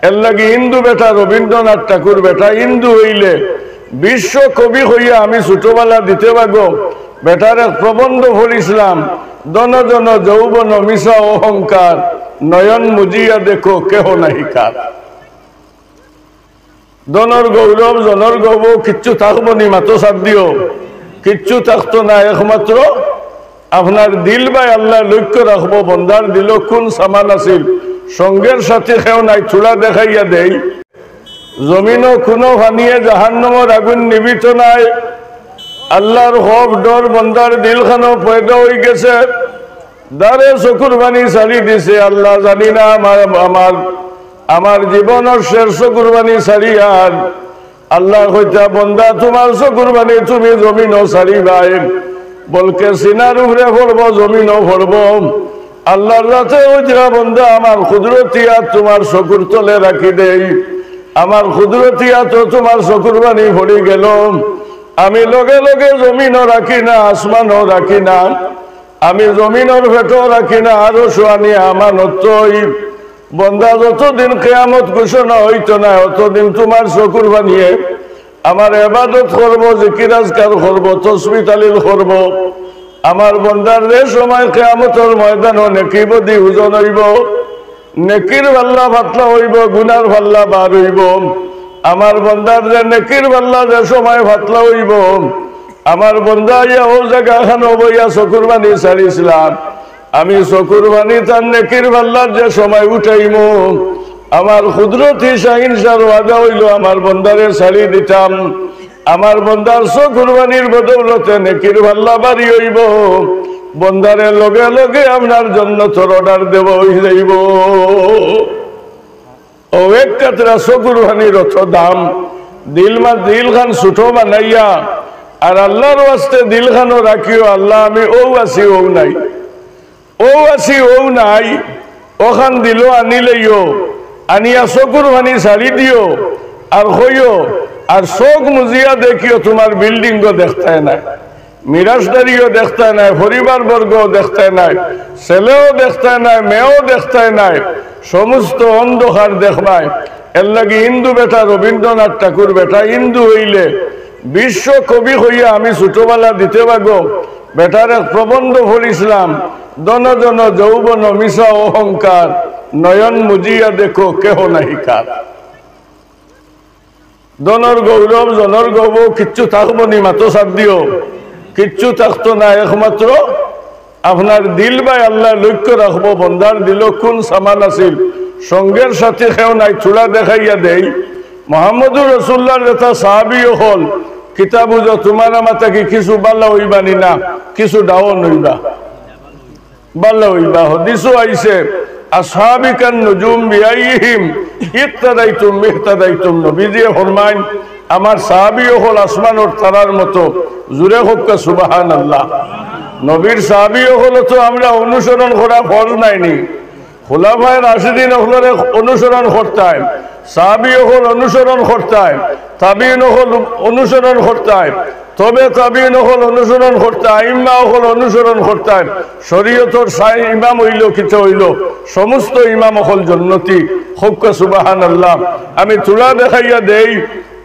এর লাগি হিন্দু বেটা রবীন্দ্রনাথ ঠাকুর বেটা হিন্দু হইলে বিশ্ব কবি হইয়া আমি ছোটবেলা দিতে পারবো বেটার এক প্রবন্ধ পড়িছিলাম, দন জন যৌবন মিশা অহংকার, নয়ন মুজিয়া দেখো কেহ নাহি কার। দনর গৌরব জনর গৌরব কিচ্ছু থাকবো নি, মাতো সাথ দিও, কিচ্ছু থাকতো না, একমাত্র আপনার দিল বাই আল্লাহ লক্ষ্য রাখবো। বন্দার দিল কোন সামান আছিল, সঙ্গের সাথে কেউ নাই, চূড়া দেখাইয়া দেই। জমিনও কোনো ভানিয়ে জাহান্নামের আগুন নিবিত নাই। আল্লাহর হব ডর বন্দার দিলখানো পয়দা হয়ে গেছে, দারে চকুর বাণী ছাড়ি দিছে। আল্লাহ জানি না আমার জীবনের শেষ চকুর বাণী ছাড়ি আর আল্লাহ কইতা বন্দা তোমার চকুর বাণী তুমি জমিনও ছাড়িবাই, বলকে সিনার উপরে পড়ব জমিনও পড়ব। আল্লাহর রাতে ওইটা বন্দা আমার কুদরতিয়া তোমার চকুর তলে রাখি দেই, আমার কুদরতিয়া তো তোমার চকুর বাণী ভরি গেল। আমি লগে লগে জমিনও রাখি না, আসমানও রাখি না, আমি জমিনের ভেটও রাখি না, আরো সোয়ানি আমানত। বন্দা যতদিন কিয়ামত ঘোষণা হইতো না অতদিন তোমার চকুর বানিয়ে আমার ইবাদত করবো, জিকির আজকার করবো, তসবিহ তাহলিল করবো। আমার বন্দার যে সময় কিয়ামতের ময়দানও নেকি বদি ওজন হইব, নেকির পাল্লা পাতলা হইব, গুনার পাল্লা বার হইব। আমার বন্দার যে নেকির পাল্লা যে সময় পাতলা হইব, আমার বন্দা ইয়া ও জায়গা খানো বইয়া চকুর বাণী ছাড়িছিলাম, আমি চকুর বাণী তার নেকির পাল্লার যে সময় উঠাইম, আমার কুদরতি শাহিনশার ওয়াদা হইল আমার বন্দারে ছাড়ি দিতাম। আমার বন্দার চকুর বাণীর বদৌলতে নেকির পাল্লা বাড়ি হইব, বন্দারে লগে লগে আপনার জন্য তোর অর্ডার দেব হয়ে যাইব। ও এক কাতরা চকুর বাণীর অত দাম, দিল খান ছুটো বানাইয়া আর আল্লাহর ওয়াস্তে দিল খানো রাখিও। আল্লাহ আমি ও আছি ও নাই, ও আছি ও নাই, ওখান দিল আনিলেইও, আনিয়া চকুর বাণী ছাড়ি দিও আর হইও। আর চোখ মুজিয়া দেখিও তোমার বিল্ডিংও দেখতে নাই, মিরাজদারিও দেখতে নাই, পরিবার বর্গও দেখতে নাই, ছেলেও দেখতে নাই, মেয়েও দেখতে নাই, সমস্ত অন্ধকার দেখবাই। এর লাগি হিন্দু বেটা রবীন্দ্রনাথ ঠাকুর বেটা হিন্দু হইলে বিশ্ব কবি হইয়া আমি ছোটবেলা দিতে পারবো বেটার এক প্রবন্ধ পড়িছিলাম, দন জন যৌবন মিশা অহংকার, নয়ন মুজিয়া দেখো কেহ নাহি কার। দনর গৌরব জনর গৌরব কিচ্ছু থাকবো নি, মাতো সাথ দিও, কিচ্ছু থাকতো না, একমাত্র আপনার দিল বাই আল্লাহ লক্ষ্য রাখবো। বন্দার দিল কোন সামান আছিল, সঙ্গের সাথে কেউ নাই, চূড়া দেখাইয়া দেই। মোহাম্মদুর রসুল্লাহর যেটা সাহাবিও হল, কিতাব বুঝো তোমার মাতা কি কিছু বাল্লা হইবানি না, কিছু ডাউন হইবা, বাল্লা হইবা। হদিসও আইছে আসহাবিকান নুজুম বিআইহিম ইক্তাদাইতুম ইহতাদাইতুম। নবীজি ফরমাইন আমার সাহাবিও হল আসমানের তারার মতো, জুরে হোক সুবহানাল্লাহ। নবীর সাহাবিও হলো তো আমরা অনুসরণ করা ফরজ নাইনি, খুলাফায়ে রাশিদিন হলরে অনুসরণ করতাম, সাহাবিও হল অনুসরণ করতাম, তাবিঈন হল অনুসরণ করতাম, তবে তাবিঈন হল অনুসরণ করতাম, আইম্মা হল অনুসরণ করতাম। শরীয়তের ইমাম হইল কিছু হইল, সমস্ত ইমাম হল জান্নাতি, হোক সুবহানাল্লাহ। আমি চূড়া দেখাইয়া দেই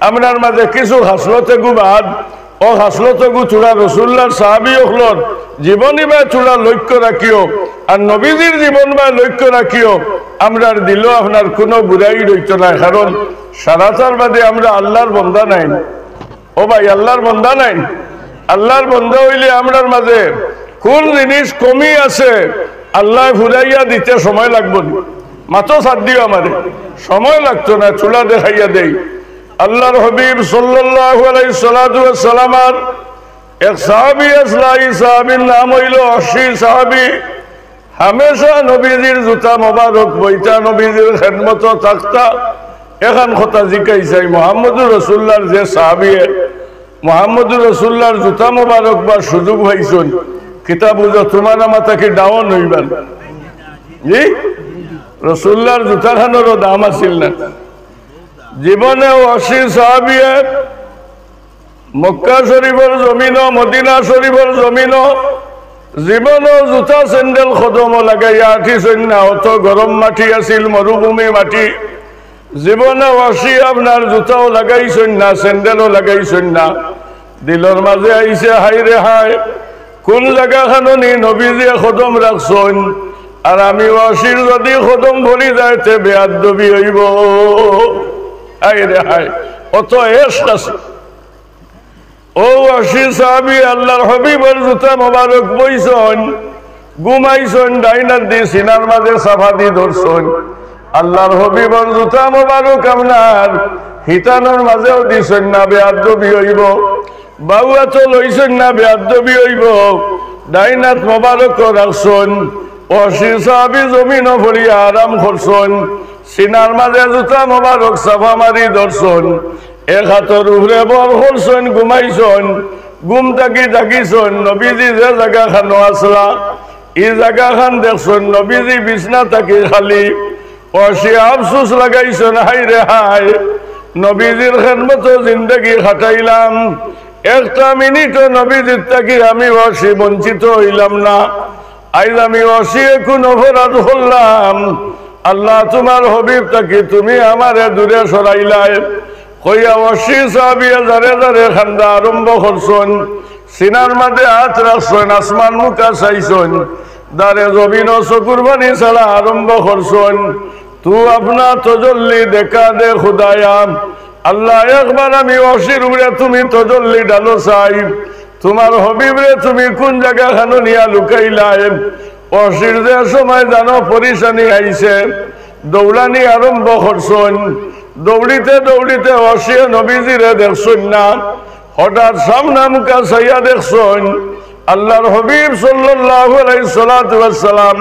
আপনার মাঝে কিছু হাসলতে গুবাদ ও হাসলতে গু চূড়া রসুল্লাহর সাহাবী হলর জীবনী বা চূড়া লক্ষ্য রাখিও আর নবীজির জীবন বা লক্ষ্য রাখিও। আমরার দিল আপনার কোনো বুড়াই রইত না, কারণ সারাতার বাদে আমরা আল্লাহর বন্দা নাই। ও ভাই আল্লাহর বন্দা নাই, আল্লাহর বন্দা হইলে আমরার মাঝে কোন জিনিস কমি আছে আল্লাহ ফুরাইয়া দিতে সময় লাগবো না, মাত্র সাথ দিও আমারে, সময় লাগতো না, চূড়া দেখাইয়া দেই। আল্লাহর হাবিব সাল্লাল্লাহু আলাইহি সাল্লাতু ওয়াস সালামার এক সাহাবী আসলা, এই সাহাবীর নাম হইল অসি সাহাবী। হামেশা নবীজির জুতা মোবারক বইতা, নবীজির খেদমত থাকতা। এখন কথা জিকাই চাই মোহাম্মদুর রসুল্লাহর যে সাহাবী, মোহাম্মদুর রসুল্লাহর জুতা মোবারক বা সুযোগ হয়েছেন, কিতাব বুঝো তোমার মাতাকে ডাউন হইবেন। জি রসুল্লাহর জুতা খানোরও দাম আছিল না। জীবনে অসি সাহাবী মক্কা শরীফের জমিন, মদিনা শরীফের জমিন, জীবনও জুতা স্যান্ডেল কদম লাগাইয়া আঠিছেন না। অত গরম মাটি আছিল, মরুভূমি মাটি, জীবনে ওয়াসি আপনার জুতাও লাগাইছেন না, স্যান্ডেলও লাগাইছেন না, দিলের মাঝে আইছে হাই রে হাই কোন জায়গা খানি নবীজি কদম রাখছেন, আর আমি ওয়াসির যদি কদম ভরি যাইতে বেয়াদবি হইব। হাই রে হাই অত এশ আছে। ও ওয়াসি সাহাবী আল্লাহর হাবিবের জুতা মোবারক বইছেন, ঘুমাইছেন, ডাইনার দিয়ে সিনার মাঝে সাফা দিয়ে ধরছেন। আল্লাহর হাবিবের জুতা মোবারক আপনার হিতানোর মাঝেও দিছেন না, বেয়াদবি হইব। বাউয়া তো লইছেন না, বেয়াদবি হইব। ডাইনাত মোবারক রাখছেন, ওয়াসি সাহাবী জমিন ভরিয়া আরাম করছেন, সিনার মাঝে জুতা মোবারক সাফা মারি ধরছেন, এক হাতের উপরে বর করছেন, ঘুমাইছেন। ঘুম থাকি থাকিছেন, নবীজি যে জায়গা খানো আসলা এই জায়গা খান দেখছেন, নবীজি বিছনা থাকি খালি। ওয়াসি আফসোস লাগাইছেন, হাই রে হাই নবীজির খেদমত জিন্দগি খাটাইলাম, একটা মিনিটও নবীজির থাকি আমি ওয়াসি বঞ্চিত হইলাম না। আইজ আমি ওয়াসি কোন অপরাধ করলাম, আল্লাহ তোমার হাবিব থাকি তুমি আমারে দূরে সরাইলাই। কইয়া ওয়াসি সাহাবিয়া যারে যারে খান্দা আরম্ভ করছেন, সিনার মাঝে হাত রাখছেন, আসমান মুখা চাইছেন, দারে জমিন চকুর বাণী ছাড়া আরম্ভ করছেন। তু আপনা তজল্লি দেখা দে খুদায়াম, আল্লাহ একবার আমি ওয়াসির উপরে তুমি তজল্লি ডালো চাই, তোমার হবিবরে তুমি কোন জায়গা খানো নিয়া লুকাইলাই। ওয়াসির যে সময় জানো পরিশানি আইছে, দৌড়ানি আরম্ভ করছেন। দৌড়িতে দৌড়িতে ওয়াসিয়ে নবীজিরে দেখছেন না, হঠাৎ সামনা মুখা চাইয়া দেখছেন আল্লাহর হাবিব সাল্লাল্লাহু আলাইহি সাল্লাতু ওয়াস সালাম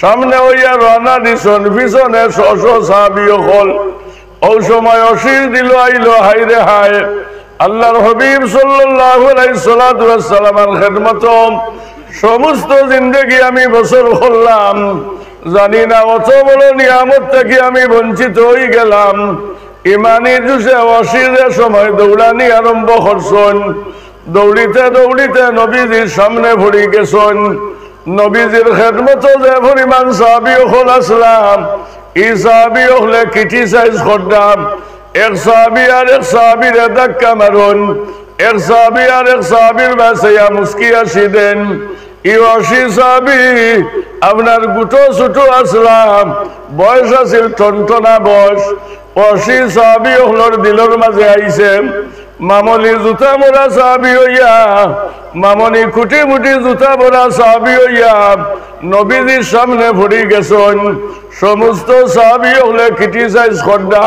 সামনে হইয়া রওনা দিছেন, পিছনে শশ সাহাবী হল। ওই সময় অশির দিল আইলো, হাই রে হাই আল্লাহর হাবিব সাল্লাল্লাহু আলাইহি সাল্লাতু ওয়াস সালামের খেদমত সমস্ত জিন্দেগি আমি বছর করলাম, জানি না অত বড় নিয়ামত থেকে আমি বঞ্চিত হয়ে গেলাম। ইমানি জুসে ওয়াসিরের সময় দৌড়ানি আরম্ভ করছেন। দৌড়িতে দৌড়িতে নবীজির সামনে ভরি গেছেন। নবীজির খেদমত যে পরিমাণ সাহাবী হল আসলাম, এই সাহাবী হলে ক্রিটিসাইজ করতাম। এক সাহাবী আর এক সাহাবীরে ধাক্কা মারুন, এক সাহাবী আর এক সাহাবীর বাসাইয়া মুস্কি আসি দেন। ওয়াসি সাহাবী আপনার গুটো ছুটো আসলাম, বয়স আছিল টনটনা বয়স। ওয়াসি সাহাবী হলর দিলর মাঝে আইছে, মামনি জুতা মোড়া সাহাবী হইয়া, মামনি খুঁটি মুটি জুতা মোড়া সাহাবী হইয়া নবীজির সামনে ভরি গেছেন। সমস্ত সাহাবী হলে ক্রিটিসাইজ করদা,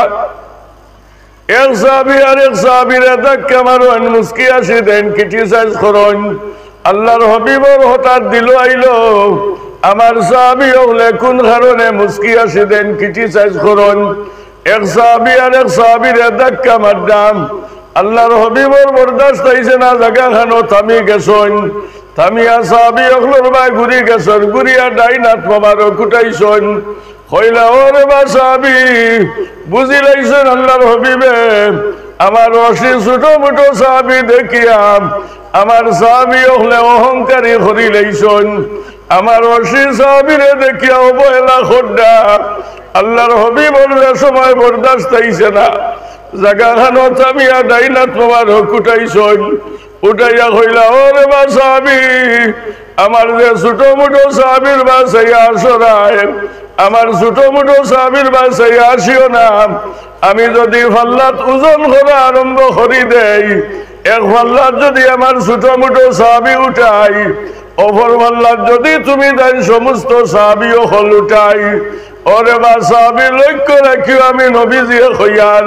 এক সাহাবী আর এক সাহাবীরে ধাক্কা মারুন, মুস্কি আসি দেন, ক্রিটিসাইজ করুন। আল্লাহর হাবিবর হঠাৎ দিল আইলো, আমার সাহাবী হলে কোন কারণে মুস্কি আসি দেন, ক্রিটিসাইজ করুন। এক সাহাবী আর এক সাহাবীরে ধাক্কা মারদাম। আল্লাহর হাবিবর বরদাস্ত হইছে না, জায়গা খানো থামি গেছেন। থামিয়া সাহাবী হলর ভাই ঘুরি গেছেন, ঘুরিয়া ডাইনাত মোবারক উঠাইছেন। কইলা ওরে বা সাহাবী বুঝি লাইছেন আল্লাহর হাবিবে আমার ওয়াসি ছোট মোটো সাহাবী দেখিয়া আমার সাহাবী হলে অহংকারী হরি লাইছেন। আমার ওয়াসি সাহাবীরে দেখিয়া অবহেলা খোদ্দা। আল্লাহর হাবিবর সময় বরদাস্ত হইছে না, জায়গা খানো থামিয়া ডাইনাত মোবারক উঠাইছেন। উঠাইয়া কইলা ওরে বা সাহাবী আমার যে ছোট মোটো সাহাবীর বাসাইয়া আসরায়, আমার ছোট মোটো সাহাবীর বাসাইয়া আসিও না। আমি যদি ফাল্লাত ওজন করা আরম্ভ করি দেই, এক ফাল্লাত যদি আমার ছোট মোটো সাহাবী উঠাই, অপর ফাল্লাত যদি তুমি তাই সমস্ত সাহাবীও হল উঠাই, ওরে বা সাহাবী লক্ষ্য রাখিও আমি নবীজিয়ে হইয়ার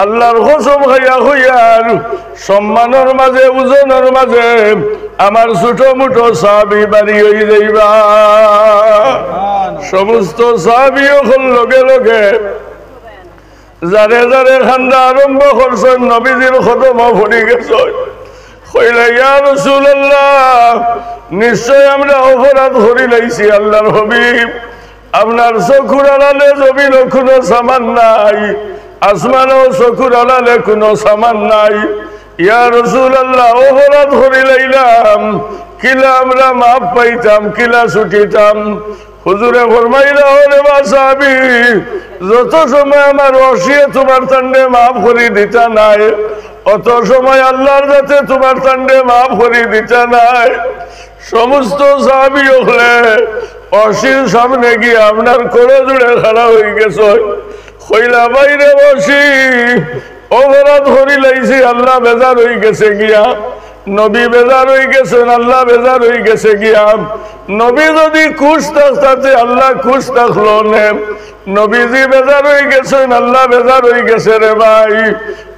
আল্লাহর কসম খাইয়া হইয়ার সম্মানের মাঝে ওজনের মাঝে আমার ছোট মোটো সাহাবী বাড়ি হয়ে যাইবা। সমস্ত সাহাবী হল লগে লগে যারে যারে খান্দা আরম্ভ করছেন, নবীজির কদম ভরি গেছেন। কইলা ইয়া রাসূলুল্লাহ নিশ্চয় আমরা অপরাধ করি লাইছি আল্লাহর হাবিব, আপনার চকুর আড়ালে জমিন কোনো সামান নাই, আসমানও চকুর আড়ালে কোনো সামান নাই। ইয়া রাসূলুল্লাহ অপরাধ করি লাইলাম, কিলা আমরা মাপ পাইতাম, কিলা ছুটিতাম। হুজুরে ফরমাইলা ওরে বাসাবি যত সময় আমার অসিয়ে তোমার তান্ডে মাফ করি দিতা নাই অত সময় আল্লাহর যাতে তোমার তান্ডে মাফ করি দিতা নাই। সমস্ত সাহাবী হলে অসির সামনে গিয়ে আপনার কোলে জুড়ে খাড়া হয়ে গেছে, কইলা বাইরে বসি অপরাধ করি লাইছি, আল্লাহ বেজার হয়ে গেছে গিয়া, নবী বেজার হয়ে গেছেন, আল্লাহ বেজার হয়ে গেছে গিয়া। নবী যদি খুশ থাকতে আল্লাহ খুশ থাকলো নে, নবীজি বেজার হয়ে গেছেন, আল্লাহ বেজার হয়ে গেছে রে ভাই।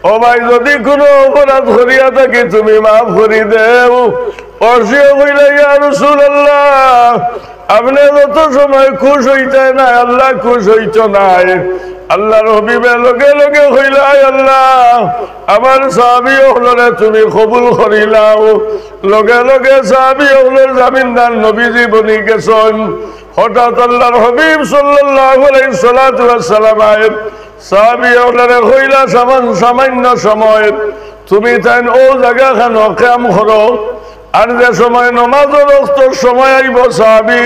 ও ভাই যদি কোনো অপরাধ করিয়া থাকি তুমি মাফ করি দেও। অর্ষিও কইলা ইয়া রাসূলুল্লাহ আপনি যত সময় খুশ হইতে নাই আল্লাহ খুশ হইত নাই। আল্লাহর হাবিবের লগে লগে হইলা আল্লাহ আমার সাহাবী হলরে তুমি কবুল করিলাও। লগে লগে সাহাবী হলের জামিনদার নবীজি বনি গেছেন। হঠাৎ আল্লাহর হাবিব সাল্লাল্লাহু আলাইহি সাল্লাম সাহাবী হলরে হইলা সামান্য সময় তুমি তাই ও জায়গা খান কাম করো, আর যে সময় নমাজের রক্তর সময় আইব সাহাবী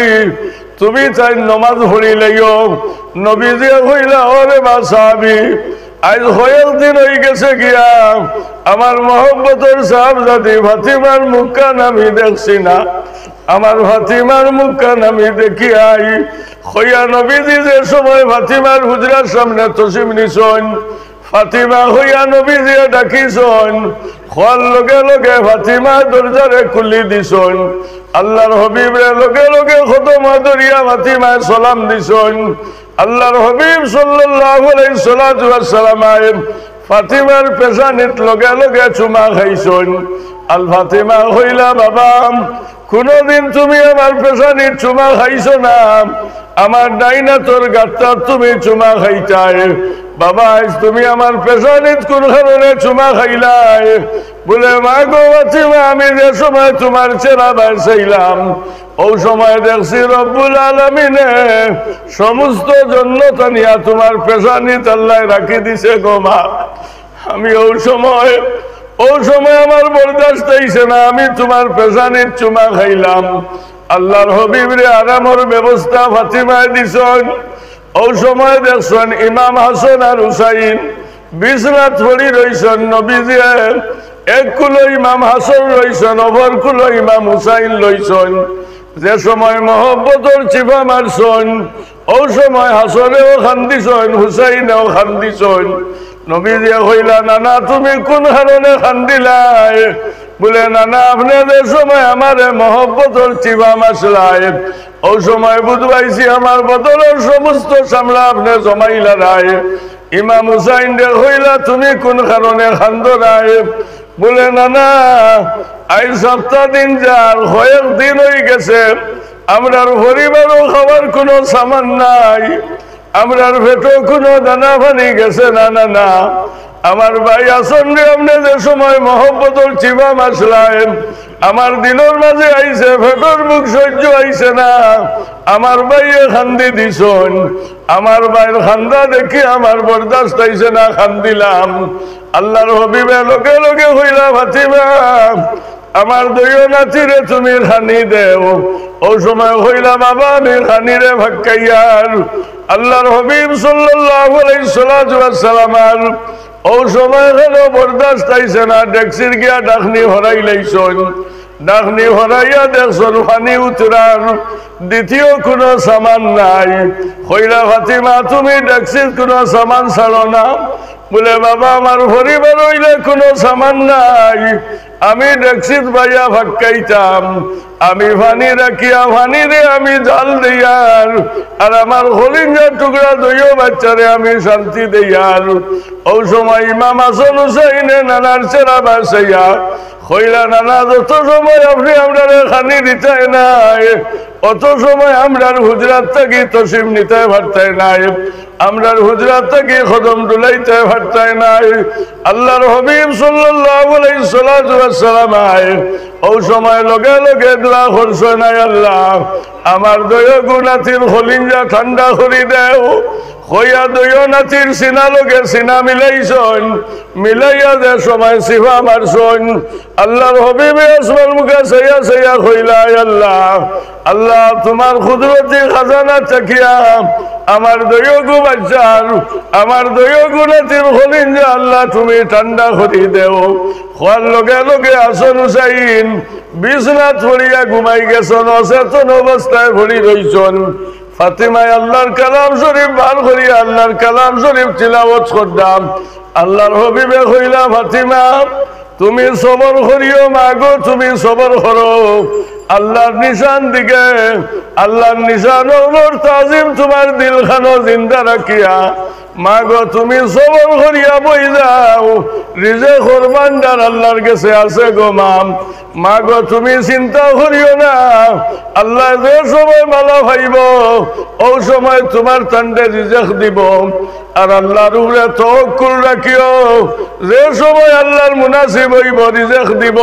তুমি তাই নমাজ পড়ি লাইও। নবীজি কইলা ওরে মা সাহাবী আজ কয়েক দিন হয়ে গেছে গিয়া আমার মহব্বতের সাহাবজাদি ফাতিমার মুখখান আমি দেখছি না, আমার ফাতিমার মুখখান আমি দেখি আই। হইয়া নবীজি যে সময় ফাতিমার হুজরার সামনে তসিম নিছন, ফাতিমা হইয়া নবীজি ডাকিছন, খোয়ার লগে লগে ফাতিমা দরজারে খুলি দিছন। আল্লাহর হাবিবের লগে লগে খতমা দরিয়া ফাতিমায় সালাম দিছন। আল্লাহর হাবিব সাল্লাল্লাহু আলাইহি সাল্লাম ফাতিমার পেশানিত লগে লগে চুমা খাইছন। আল ফাতিমা হইলা বাবা কোনদিন তুমি আমার পেশানিত চুমা খাইছ না, আমার ডাইনা তোর গাত্তার তুমি চুমা খাইতাই। বাবা আজ তুমি আমার পেশানিত কোন কারণে চুমা খাইলাই? বলে মা গো ফাতিমা আমি যে সময় তোমার চেহারা বাঁচাইলাম ও সময় দেখছি রব্বুল আলামিনে সমস্ত জন্নতা নিয়া তোমার পেশানিত আল্লাহ রাখি দিছে গো মা। আমি ও সময় আমার বরদাস্ত হইছে না, আমি তোমার পেশানিত চুমা খাইলাম। আল্লাহর হাবিবরে আরামের ব্যবস্থা ফাতিমায় দিছন। ও সময় দেখছেন ইমাম হাসান আর হুসাইন বিছনাত পড়ি রইছেন, নবীজি এক কুলো ইমাম হাসান রইছেন, অপর কুলো ইমাম হুসাইন লইছেন। যে সময় মহব্বতর চিপা মারছেন ও সময় হাসানেও খান্দিছেন, হুসাইনেও খান্দিছেন। নবীজি কইলা নানা তুমি কোন কারণে খান্দিলাই? বলে নানা আপনি যে সময় আমার মহব্বতর চিপা মাসলাই ও সময় বুঝবাইছি আমার বদলের সমস্ত সামলা আপনি জমাইলা রায়। ইমাম হুসাইন রে হইলা তুমি কোন কারণে খান্দ রায়? বলে নানা আজ সপ্তাহ দিন যার কয়েক দিন হয়ে গেছে আমরার পরিবারও খাবার কোনো সামান নাই, আমরার পেটও কোনো দানা পানি গেছে না। না আমার ভাই আসন রে আপনি যে সময় মহব্বতর চিবা মাসলাই আমার দিনের মাঝে আইছে, পেটর মুখ সহ্য আইছে না, আমার ভাইয়ে খান্দি দিছন। আমার ভাইয়ের খান্দা দেখি আমার বরদাস্ত আইছে না, খান্দিলাম। আল্লাহর হাবিবের লগে লগে হইলা ফাতিমা আমার দইও নাতিরে তুমি খানি দেও। ও সময় হইলা বাবা আমি খানিরে ভাক্কাইয়ার। আল্লাহর হাবিব সাল্লাল্লাহু আলাইহি সাল্লাম ও সময় হলো বরদাস্ত আইছে না, ডেক্সির গিয়া ডাকনি হরাই লাইছন। ডাকনি হরাইয়া দেখছন পানি উতরার দ্বিতীয় কোনো সামান নাই। কইলা ফাতিমা তুমি ডেক্সির কোনো সামান ছাড়ো না? বলে বাবা আমার পরিবার হইলে কোনো সামান নাই, আমি ডেক্সিত বাইয়া ভাক্কাইতাম, আমি পানি রাখিয়া পানিরে আমি জাল দিয়ার আর আমার হলিঞ্জার টুকরা দইও বাচ্চারে আমি শান্তি দিয়ার। ও সময় ইমাম হাসান হুসাইনে নানার চেরা বাসাইয়া কইলা নানা যত সময় আপনি আপনারে খানি দিতে নাই অত সময় আমরার হুজরাত থাকি তসিম নিতে পারতাই নাই, আমরার হুজরাত থাকি কদম ডুলাইতে পারতাই নাই। আল্লাহর হাবিব সাল্লাল্লাহু আলাইহি সাল্লাম ও সময় লগে লগে দোয়া করছেন আল্লাহ আমার দয়া গুনাতির হলিঞ্জা ঠান্ডা করি দেও। হইয়া দইও নাতির সিনা লোকে সিনা মিলাইছন, মিলাইয়া যে সময় সিফা মারছন। আল্লাহর হবিবে আসমান মুখে সাইয়া সাইয়া কইলা, আল্লাহ আল্লাহ তোমার কুদরতি খাজানা থাকিয়া আমার দইগু বাচ্চার, আমার দইগু নাতির খলিঞ্জা আল্লাহ তুমি ঠান্ডা করি দেও। খোয়ার লগে লগে আসন হুসাইন বিছনাত পড়িয়া ঘুমাই গেছন, অচেতন অবস্থায় পড়ি রইছন। ফাতিমায় আল্লাহর কালাম শরীফ বার করিয়া আল্লাহর কালাম শরীফ তিলাওয়াত করতাম। আল্লাহর হবিবে কইলা, ফাতিমা তুমি সবর করিও মাগো, তুমি সবর করো। আল্লাহর নিশান দিকে, আল্লাহর নিশান ওর তাজিম তোমার দিলখানো জিন্দা রাখিয়া মাগো তুমি সবর করিয়া বই যাও। রিজেক ভান্ডার আল্লাহর কাছে আছে গো মাম। মাগো তুমি চিন্তা করিও না, আল্লাহ যে সময় মালা ভাইব ও সময় তোমার তান্ডে রিজেক দিব। আর আল্লাহর উপরে তাওয়াক্কুল রাখিও, যে সময় আল্লাহর মুনাসিব হইব রিজেক দিব।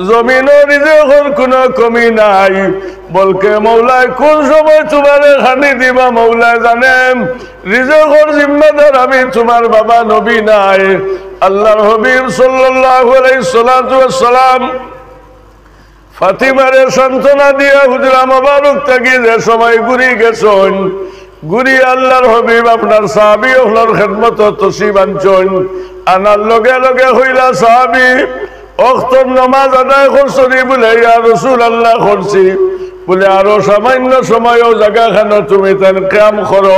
জমিনও রিজেকের কোনো কমি নাই, বলকে মৌলায় কোন সময় তোমারে খানি দিবা মৌলায় জানেন। রিজেকের জিম্মাদার আমি তোমার বাবা নবী নাই। আল্লাহর হাবিব সাল্লাল্লাহু আলাইহি সাল্লাম ফাতিমারে সান্ত্বনা দিয়া হুজরা মোবারক থাকি যে সময় ঘুরি গেছেন, ঘুরি আল্লাহর হাবিব আপনার সাহাবী ওহলার খেদমত তসিব আনছেন। আনার লগে লগে হইলা সাহাবী ওয়াক্তর নামাজ আদায় করছনি বলে, ইয়া রাসূলুল্লাহ করছি বলে, আরো সামান্য সময়ও জায়গাখানে তুমি তার কাম করো।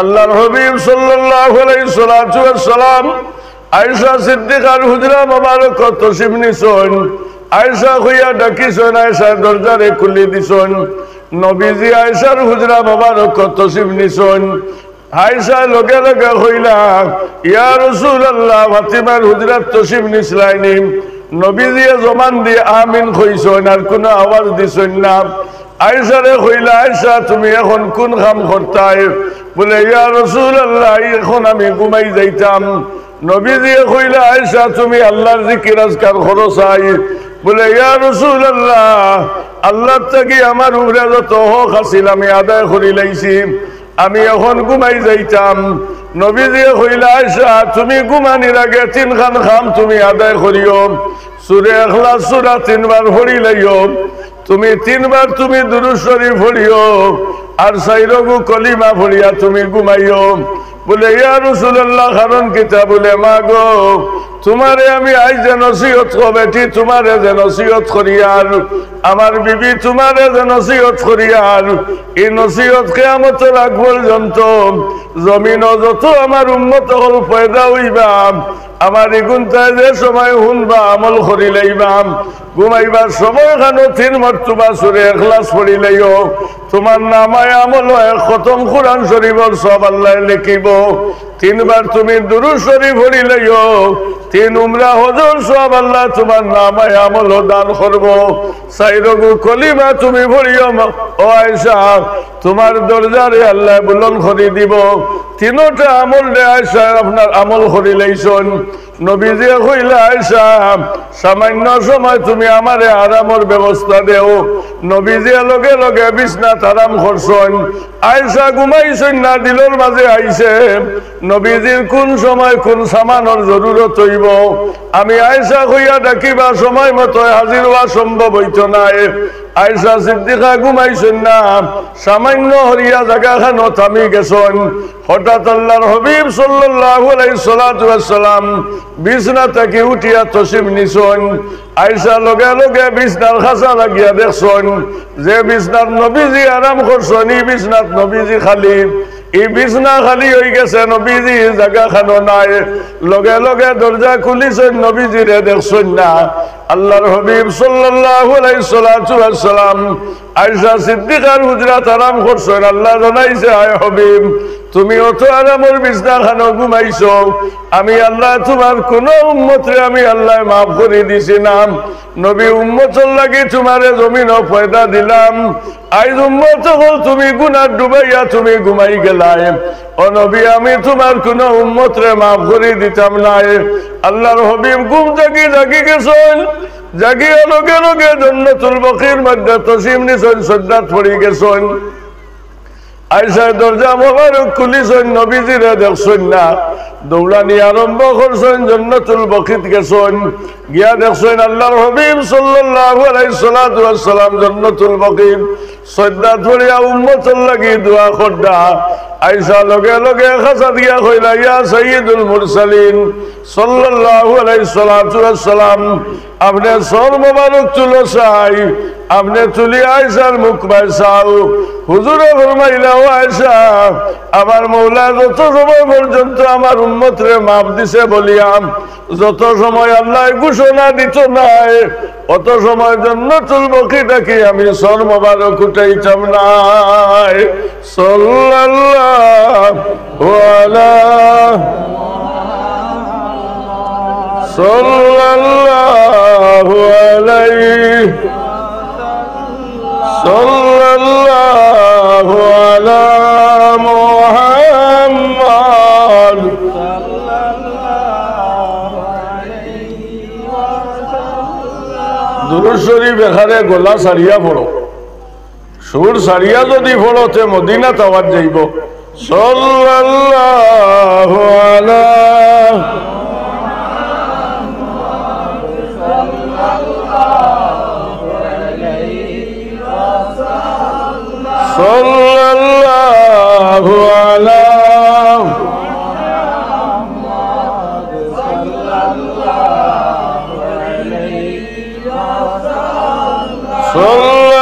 আল্লাহর হাবিব সাল্লাল্লাহু আলাইহি সাল্লাম আয়েশা সিদ্দিকার হুজরা মোবারক তসিব নিছেন। আয়েশা হইয়া ডাকিছেন, আয়েশার দরজারে খুলি দিছেন। নবীজি আয়েশার হুজরা মোবারক তসিব নিছেন। আয়েশা লগে লগে হইলা, ইয়া রাসূলুল্লাহ ফাতিমার হুজরাত তসিব নিছলাইনি। নবীজি জমান দিয়ে আমিন কইছেন, আর কোনো আওয়াজ দিছেন না। আয়েশারে কইলা, আয়েশা তুমি এখন কোন কাম করতাই? বলে, ইয়া রাসূলুল্লাহ এখন আমি ঘুমাই যাইতাম। নবীজি কইলা, আয়েশা তুমি আল্লাহর জিকির আজকার করো চাই? বলে, ইয়া রাসূলুল্লাহ আল্লাহ থেকে আমার উপরে যত হক আছিল আমি আদায় করি লাইছি, আমি এখন ঘুমাই যাইতাম। নবীজি কইলা, আয়েশা তুমি ঘুমানির আগে তিনখান খাম তুমি আদায় করিও। সূরা ইখলাস সূরা 3 বার পড়ি লাইও, তুমি 3 বার তুমি দুরূদ শরীফ পড়িও, আর 4 কলিমা পড়িয়া তুমি ঘুমাইও। বলে, ইয়া রাসূলুল্লাহ কারণ কিতা? বলে, মা গো তোমারে আমি আজ যে নসিহত বেটি তোমারে যে নসিহত করিয়ার, আমার বিবি তোমারে যে নসিহত করিয়ার, এই নসিহত কিয়ামতের আগ পর্যন্ত জমিনও যত আমার উম্মত হল পয়দা হইবা, আমার এগুনটায় যে সময় শুনবা আমল করি লাইবাম। ঘুমাইবার সময় খানো 3 মর্তবা সূরা ইখলাস পড়ি লাইও। তোমার নামায় আমল খতম কুরআন শরীফর সব আল্লাহ লিখিব। 3 বার তুমি দুরূদ শরীফ পড়ি লাইও, 3 উমরা হজর সব আল্লাহ তোমার নামায় আমল দান করব। 4 কলিমা তুমি পড়িও। ও আয়েশা তোমার দরজারে আল্লাহ বুলন্দ করে দিব। 3টা আমল রে আয়েশা আপনার আমল করি লাইছন। নবীজি কইলা, আয়েশা সামান্য সময় তুমি আমারে আরামের ব্যবস্থা দেও। নবীজি লগে লগে বিছনাত আরাম করছেন। আয়েশা ঘুমাইছেন না, দিলের মাঝে আইছে নবীজির কোন সময় কোন সামানের জরুরত হইব। আমি আয়েশা কইয়া ডাকিবা সময় মতো হাজির হওয়া সম্ভব হইত না। আয়েশা সিদ্দিকা ঘুমাইছেন না, সামান্য হরিয়া জায়গাখানো থামি গেছেন। হঠাৎ আল্লাহর হাবিব সাল্লাল্লাহু আলাইহি সাল্লাম বিছনা থেকে উঠিয়া তসিব নিছেন। আয়েশা লগে লগে বিছনার খাঁচা লাগিয়া দেখছেন যে বিছনার নবীজি আরাম করছেন, এই বিছনাত নবীজি খালি। এই বিছনা খালি হয়ে গেছে, নবীজি জায়গা খানো নাই। লগে লগে দরজা খুলিছেন, নবীজিরে দেখছেন না। আল্লাহর হাবিব সাল্লাল্লাহু আলাইহি সাল্লাম আয়েশা সিদ্দিকার হুজরাত আরাম করছেন। আল্লাহ জানাইছে, আয় হাবিব তুমি অত আরামের বিছনা খানো ঘুমাইছো, আমি আল্লাহ তোমার কোন উম্মতরে আমি আল্লাহ মাফ করে দিছি না। নবী উম্মতর লাগি তোমারে জমিন পয়দা দিলাম, আইজ উম্মত হল তুমি গুনাহ ডুবাইয়া তুমি ঘুমাই গেলাই। ও নবী আমি তোমার কোন উম্মতরে মাফ করে দিতাম না। আল্লাহর হাবিব ঘুম জাগি জাগি গেছেন, জাগিয়া লগে লগে জান্নাতুল বাকির মধ্যে তসিম নিছেন, সজ্জাত পড়ি গেছেন। আইসা দরজা মোবারক খুলিছেন, নবীজিরে দেখছেন না, দৌড়ানি আরম্ভ করছেন, জান্নাতুল বাকিত গেছেন, গিয়া দেখছেন আল্লাহর হাবিব সাল্লাল্লাহু আলাইহি সাল্লাতু ওয়াস সালাম জান্নাতুল বাকিত সজ্জাত পড়িয়া উম্মতের লাগি দোয়া করদা। আইসা লগে লগে খাসা দিয়া কইলা, ইয়া সাইয়্যিদুল মুরসালিন সাল্লাল্লাহু আলাইহি সাল্লাতু ওয়াস সালাম, আপনি সর মোবারক তুলো চাই, আপনি তুলি আইসার মুখ বাইসাও। হুজুরে ফরমাইলা, ও আয়েশা, আমার মৌলা যত সময় পর্যন্ত আমার উম্মতরে মাপ দিছে বলিয়াম, যত সময় আল্লাহ ঘোষণা দিত নাই, অত সময় জান্নাতুল বাকিটাকে আমি সর মোবারক উঠাইতাম নাই। সাল্লাল্লাহু আলাইহি সাল্লাল্লাহু আলা মুহাম্মদ দুরূদ শরীফ এখানে গলা সারিয়া পড়ো, সুর সারিয়া যদি পড়ো তে মদিনা তাওয়ার যাইব। সাল্লাল্লাহু আলা সাল্লাল্লাহু আলা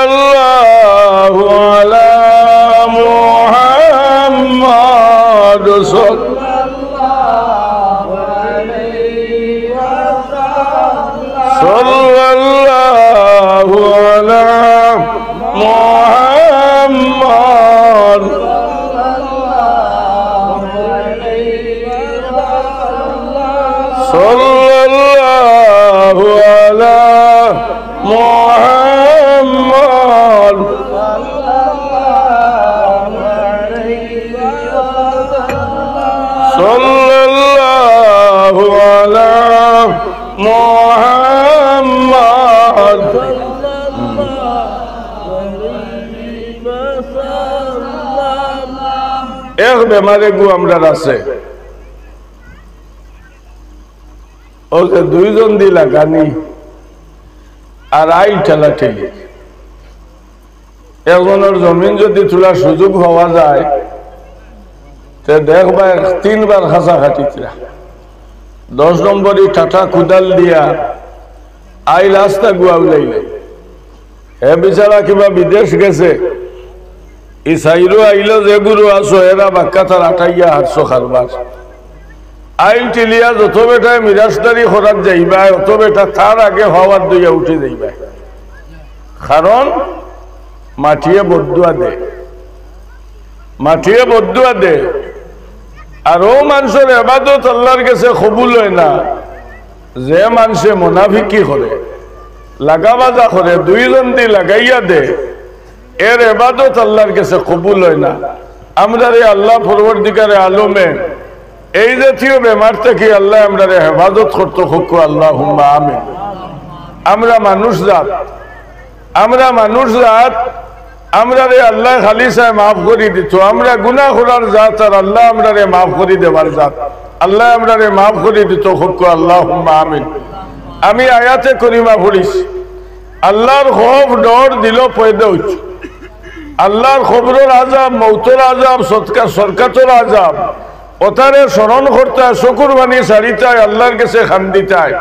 সাল্লাল্লাহু আলা মুহাম্মদ সাল্লাল্লাহু আলা মুহাম্মদ সাল্লাল্লাহু আলা মুহাম্মদ সাল্লাল্লাহু আলা মুহাম্মদ। এক বেমারে গু আমরা আছে, ও যে দুইজন দিলা গানি আর আইল ঠেলা ঠেলি। একজনের জমিন যদি তোলার সুযোগ হওয়া যায় তে দেখবা 3 বার খাঁচা খাটিতরা, 10 নম্বরই ঠাঠা কুদাল দিয়া আইল আস্তা গুয়া উলাইলে। হে বিচারা কিবা বিদেশ গেছে, ই সাইরো আইলো যে গুরু আসো এরা বাক্কা তার আটাইয়া 800 খারবার আইল টিলিয়া যত বেটায় মিরাজদারি খরাত যাইবা, অত বেটা তার আগে হওয়ার দইয়া উঠে যাইবা। কারণ মাটিয়ে বদুয়া দে, মাটিয়ে বদুয়া দে। আর ও মানুষের এবাদত আল্লাহর কাছে কবুল হয় না যে মানুষে মুনাফিকি করে, লাগাবাজা করে, দুইজন দি লাগাইয়া দে, এর এবাদত আল্লাহর কাছে কবুল হয় না। আমরা রে আল্লাহ পরবর্তীকারে আলমে এই জাতীয় বেমার থেকে আল্লাহ আমরা হেফাজত করতে হোক, আল্লাহুম্মা আমিন। আমরা মানুষ জাত, আমরা মানুষ জাত, আমরা রে আল্লাহ খালি চাই মাফ করে দিত। আমরা গুনাহ করার জাত আর আল্লাহ আমরা রে মাফ করে দেবার জাত। আল্লাহ আমরা রে মাফ করে দিত হোক, আল্লাহুম্মা আমিন। আমি আয়াতে করিমা পড়িস, আল্লাহর খৌফ ডর দিল পয়দা হইছে, আল্লাহর খবরের আজাব, মৌতের আজাব, সরকাতের আজাব, ওতারে স্মরণ করতে শকুর বানি সারিতায় আল্লাহর কাছে খান্দিতায়।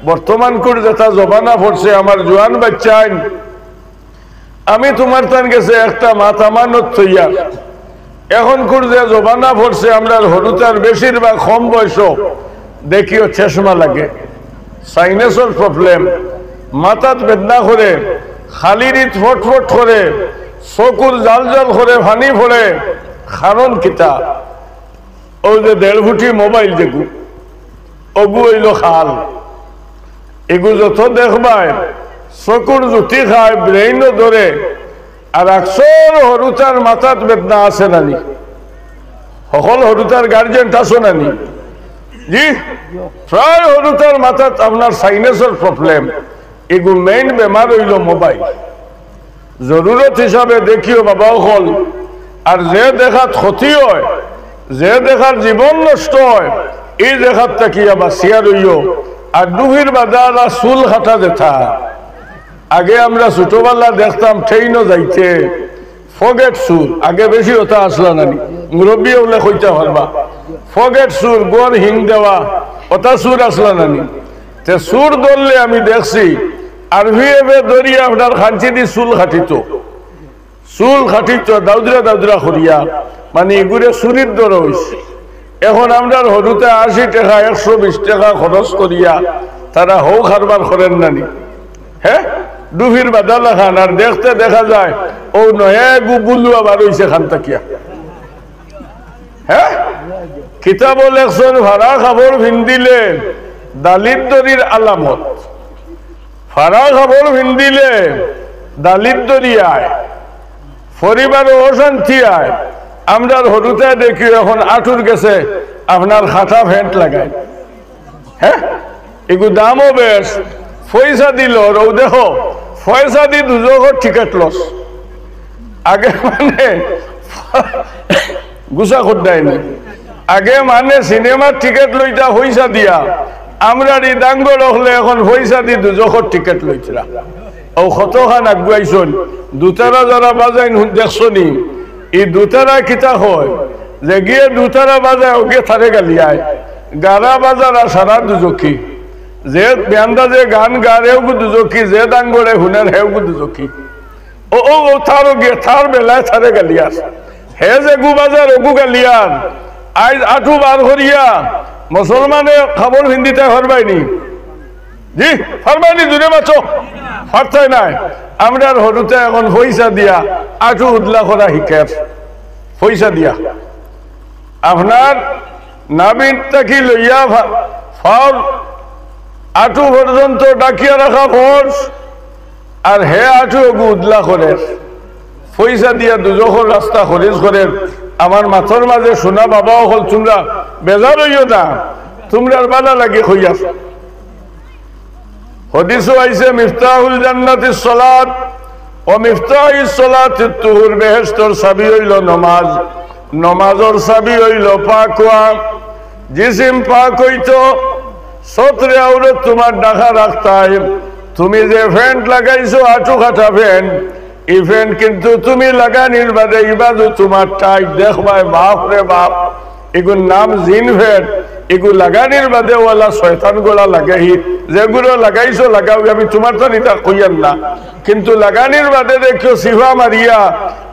বর্তমান করে যেটা জবানা পড়ছে আমার জোয়ান বাচ্চাইন, আমি তোমার তান গেছে একটা মাতামানত থইয়া এখন করে যে জবানা পড়ছে আমরা হরুতার বেশিরভাগ কম বয়স দেখিও চশমা লাগে, সাইনাসের প্রবলেম, মাথাত বেদনা করে, খালিরিত ফটফট করে, চকুর জাল জাল করে ফানি পড়ে। কারণ কিতা? ও যে 1.5 ফুটি মোবাইল দেখু, অগু হইল খাল। এগু যত দেখবাই চকুর জুতি খায়, ব্রেইনও ধরে। আর আকসর হরুতার মাথাত বেদনা আছে নানি? সকল হরুতার গার্জেন্ট আছো নানি? জি, প্রায় হরুতার মাথাত আপনার সাইনাসের প্রবলেম। এগু মেইন বেমার হইল মোবাইল। জরুরত হিসাবে দেখিও বাবা হল আর যে দেখাত ক্ষতি হয়, যে দেখার জীবন নষ্ট হয়, এই দেখাত তাকিয়া বাঁচিয়া রইও। আর ডুহির বাজার চুল খাটা যেথা আগে আমরা ছোটবেলা দেখতাম ট্রেনও যাইতে ফগেট সুর, আগে বেশি ওটা আসলা নানি মুরব্বী হলে কইতে পারবা ফগেট সুর গোর হিং দেওয়া ওটা সুর আসলা নানি। তে সুর ধরলে আমি দেখছি RVF দরিয়া আপনার খাঞ্চি দি চুল খাটিত দাউদরা দাউদরা করিয়া, মানে এগুলো চুরির দর হয়েছে। এখন আমরা হরুতে 80 টাকা 120 টাকা খরচ করিয়া তারা হৌ খারবার করেন নানি। হ্যাঁ, ডুফির বাদালা খান আর দেখতে দেখা যায় ও নয়া গুলু আবার হয়েছে খান তাকিয়া। হ্যাঁ, কিতাব লেখছেন ভাড়া খাবার ভিন্দিলে দালিদ্দরির আলামত, ভাড়া খাবার ভিন্দিলে দালিদ্দরি আয়, পরিবার অশান্তি আয়। আমরা হরুতে দেখি এখন আঁটুর গেছে আপনার খাটা ভেন্ট লাগায়। হ্যাঁ, এগুলো দামও বেশ, পয়সা দিল রৌ দেখো পয়সা দি দুজোর টিকেট লস। আগে মানে গুছা খুদায়নি, আগে মানে সিনেমার টিকেট লইতা পয়সা দিয়া, আমরা দাঙ্গ রখলে এখন পয়সা দি দুজোর টিকেট লইতরা। ও কতখান আগুয়াইছন দুতারা যারা বাজাই দেখছনি, এই দুতারা কিতা হয় যে গিয়ে দুতারা বাজায় ওকে থারে গালিয়ায়, গারা বাজারা সারা দুজকি, যে ব্যান্দা যে গান গারেও দুজকি, যে দাঙ্গরে হুনের হেউ দুজকি। ও ও তারও গিয়ে তার বেলায় থারে গালিয়ার, হে যে গু বাজার ওগু গালিয়ার। আজ আঠু বার করিয়া মুসলমানে খবর হিন্দিতে হরবাইনি, জি হরবাইনি, দূরে বাঁচো হরতাই নাই। আমরা হরুতে এখন পয়সা দিয়া আঠু উদলা করা শিকার, পয়সা দিয়া আপনার নাবিন তাকি লইয়া ফাউল আঠু পর্যন্ত ডাকিয়া রাখা ফোর্স, আর হে আঠু উদলা করে পয়সা দিয়া দুজোর রাস্তা খরিজ করে। আমার মাথার মাঝে শোনা বাবাও হল, তোমরা বেজার হইও না, তোমরা বালা লাগে হইয়াছ। হদিসও আইছে মিফতাহুল জান্নাতিস সালাত ও মিফতাহিস সালাতিত তুহুর, বেহেশতর চাবি হইল নমাজ, নমাজর চাবি হইল পাক হওয়া। জিসিম পাক হইতো সতরে আউরত তোমার ডাকা রাখতাই। তুমি যে ফ্যান্ট লাগাইছো আঁটু কাটা ফ্যান্ট, এই ফ্যান্ট কিন্তু তুমি লাগানির বাদে ইবাদু তোমার টাইট দেখবাই, বাপ রে বাপ, এগুলোর নাম জিন ফ্যান্ট। এগুলো লাগানির বাদে ওয়ালা শয়তান গোলা লাগাই, যেগুলো লাগাইছো লাগাও, আমি তোমার তো নিতা কইয়ান না, কিন্তু লাগানির বাদে দেখো সিফা মারিয়া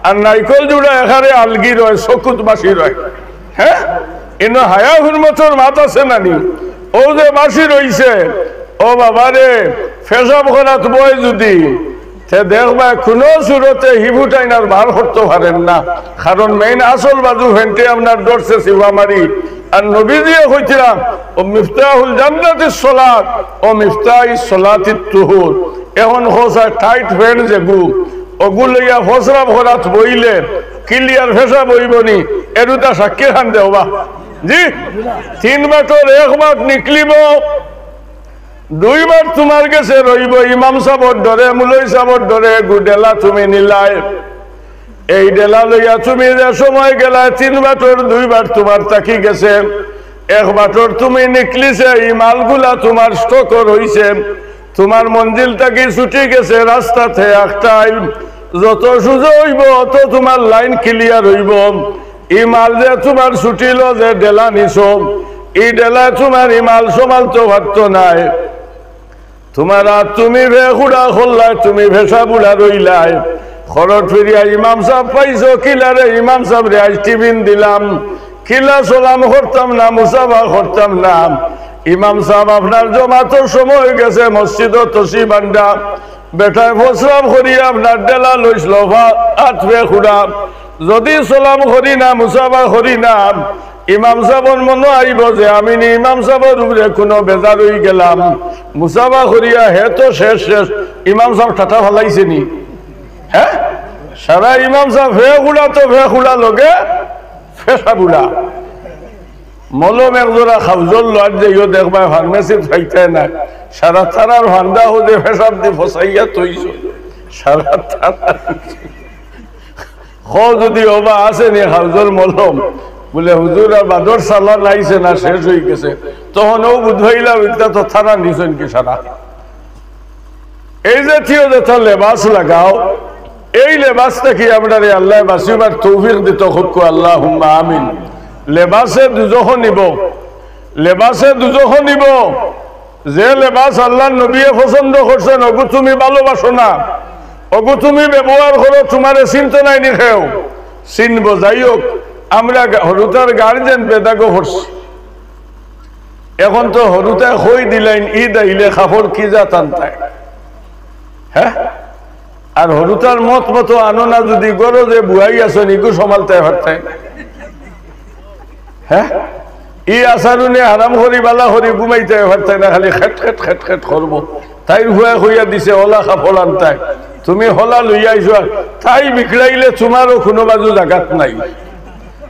আর নাইকল জুড়া এখানে আলগি রয়, চকুত বাসি রয়। হ্যাঁ, এনে হায়া হুরমতর মাত আছে নানি, ও যে বাসি রইছে, ও বাবা রে ফেসাব করাত বই যদি দেখবা কোনো সুরতে হিবুটাইনার বার করতে পারেন না, কারণ মেইন আসল বাজু ফেন্টে আপনার ডরছে সিফা মারি। আর নবী দিয়ে হইছিলাম ও মিফতাহুল জান্নাতিস সালাত ও মিফতাহিস সালাতিত তুহুর। এখন হোসা টাইট ফ্যান্ট যেগু ওগু লইয়া ফসরা ভরাত বইলে ক্লিয়ার ফেসা বইবনি, এরুটা সাক্ষী খান দেওবা জি। 3 বাটর 1 বাট নিকলিব, 2 বার তোমার কাছে রইব। ইমাম সাহর ধরে মুলই সাহর ধরে গুডেলা তুমি নিলাই, এই ডেলা লইয়া তুমি যে সময় গেলা 3 বাটর 2 বার তোমার তাকি গেছে, 1 বাটর তুমি নিকলিছে, এই মালগুলা তোমার স্টক রইছে, তোমার মঞ্জিল তাকি ছুটি গেছে রাস্তাতে একটাই। যত সুজো হইব অত তোমার লাইন ক্লিয়ার হইব। এই মাল যে তোমার ছুটিল যে ডেলা নিছ, এই ডেলা তোমার এই মাল সমাল তো ভাবত নাই। তোমার আর তুমি ভেহুড়া খোল্লাই, তুমি ভেসা বুড়া রইলাই। খরচ ফিরিয়া ইমাম সাহেব পাইছো, কিলারে ইমাম সাহেব রে আজ টিফিন দিলাম, কিলা সালাম করতাম না, মুসাফা করতাম না। ইমাম সাহেব আপনার জমাতর সময় গেছে মসজিদ তসি বান্ডা, বেটায় ফসরাম করিয়া আপনার ডেলা লইছিল হাত ভেহুড়া। যদি সালাম করি না, মুসাফা করি না, ইমাম সাহেবর মনে আইব যে আমি ইমাম সাহেবের উপরে কোনো বেজার হয়ে গেলাম। মুসাফা করিয়া হে তো শেষ শেষ, ইমাম সাহেব ঠাটা ফালাইছে নি? হ্যাঁ, সারা ইমাম সাহেব ভেহুড়া তো ভেহুড়া লগে ফেসা বুড়া। মলম একজোড়া খাবজল লাট যাইও দেখবা ফার্মেসির খাইতে না, সারা তারার ভান্দা হতে ফেসাব দিয়ে ফসাইয়া তৈছ, সারা তারা যদি ওবা আছে নি হাউজর মলম বলে হুজুর আর বাদর সালা লাইছে না শেষ হয়ে গেছে, তখন ও বুধবাইলা ওইটা তো থানা নিছেন কি সারা। এই জাতীয় যেটা লেবাস লাগাও, এই লেবাসটা কি আমরা আল্লাহ বাসিবার তৌফিক দিত খুব আল্লাহ হুম্মা আমিন। লেবাসে দুজহ নিব, লেবাসে দুজহ নিব। যে লেবাস আল্লাহ নবীয়ে পছন্দ করছেন ওগু তুমি ভালোবাসো না, ওগু তুমি ব্যবহার করো, তোমার চিন্তা নাই নিখেও চিনব। যাই হোক, আমরা হরুতার গার্জেন পেদাগো করছি। এখন তো হরুতায় হই দিলেন ঈদ আইলে কাপড় কি যা টানতায়, হ্যাঁ। আর হরুতার মত মতো আনো না, যদি গরো যে বুয়াই আছো নিকু সমালতে পারতাই, হ্যাঁ। ই আসারুনে আরাম করি বালা করি ঘুমাইতে পারতাই না, খালি খেট খেট খেট খেট করবো। তাই হুয়া হইয়া দিছে হলা কাপড় আনতায়, তুমি হলা লইয়া আইছো, তাই বিকড়াইলে তোমারও কোনো বাজু জাগাত নাই,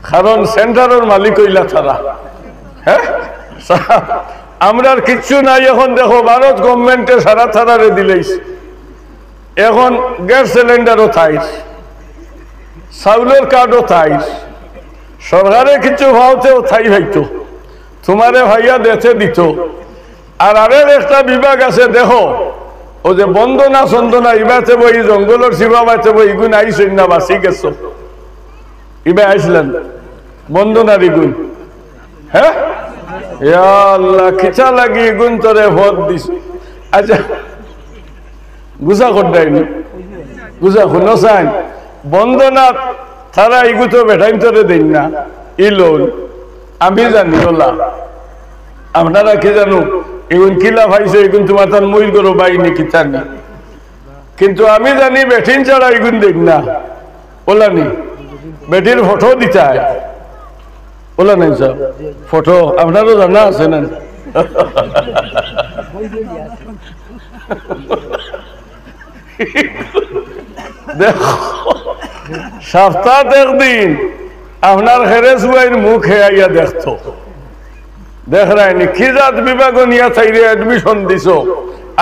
কারণ সেন্টারের মালিক হইলা তারা, হ্যাঁ। আমরার কিচ্ছু নাই। এখন দেখো ভারত গভর্নমেন্টে সারা থারারে দিলেইছে, এখন গ্যাস সিলিন্ডারও থাইস, চাউলের কার্ডও থাইস, সরকারে কিছু ভাওতেও থাই ভাইতো, তোমারে ভাইয়া দেশে দিত। আর আরেক একটা বিভাগ আছে দেখো, ও যে বন্দনা চন্দনা ইবাতে বই জঙ্গলের শিবা বাইতে বই ইগুন আইসেন না বাঁচি গেছো, ইবা আইসলেন বন্দনার ইগুন, হ্যাঁ। আল্লাহ খিচা লাগি ইগুন তোরে ভোট দিস। আচ্ছা গুজা করডাইনি, গুজা শুনো চান বন্দনা তারা ইগু তো বেটাইন তোরে দেন না, ইলোন আমি জানি ওলা, আপনারা কি জানো এগুন কিলা ভাইছে, এগুন তোমার তার মইল করো বাইনি কি জানি, কিন্তু আমি জানি বেঠিন ছাড়া এগুন দেখ না, ওলা নি বেটির ফটো দিতায়, ওলা নাই সব ফটো আপনারও জানা আছে না। দেখো সপ্তাহ একদিন আপনার হেরেস ভাইয়ের মুখ হেয়াইয়া দেখতো, দেখ রায়নি কি জাত বিভাগ নিয়া চাইরে এডমিশন দিছ,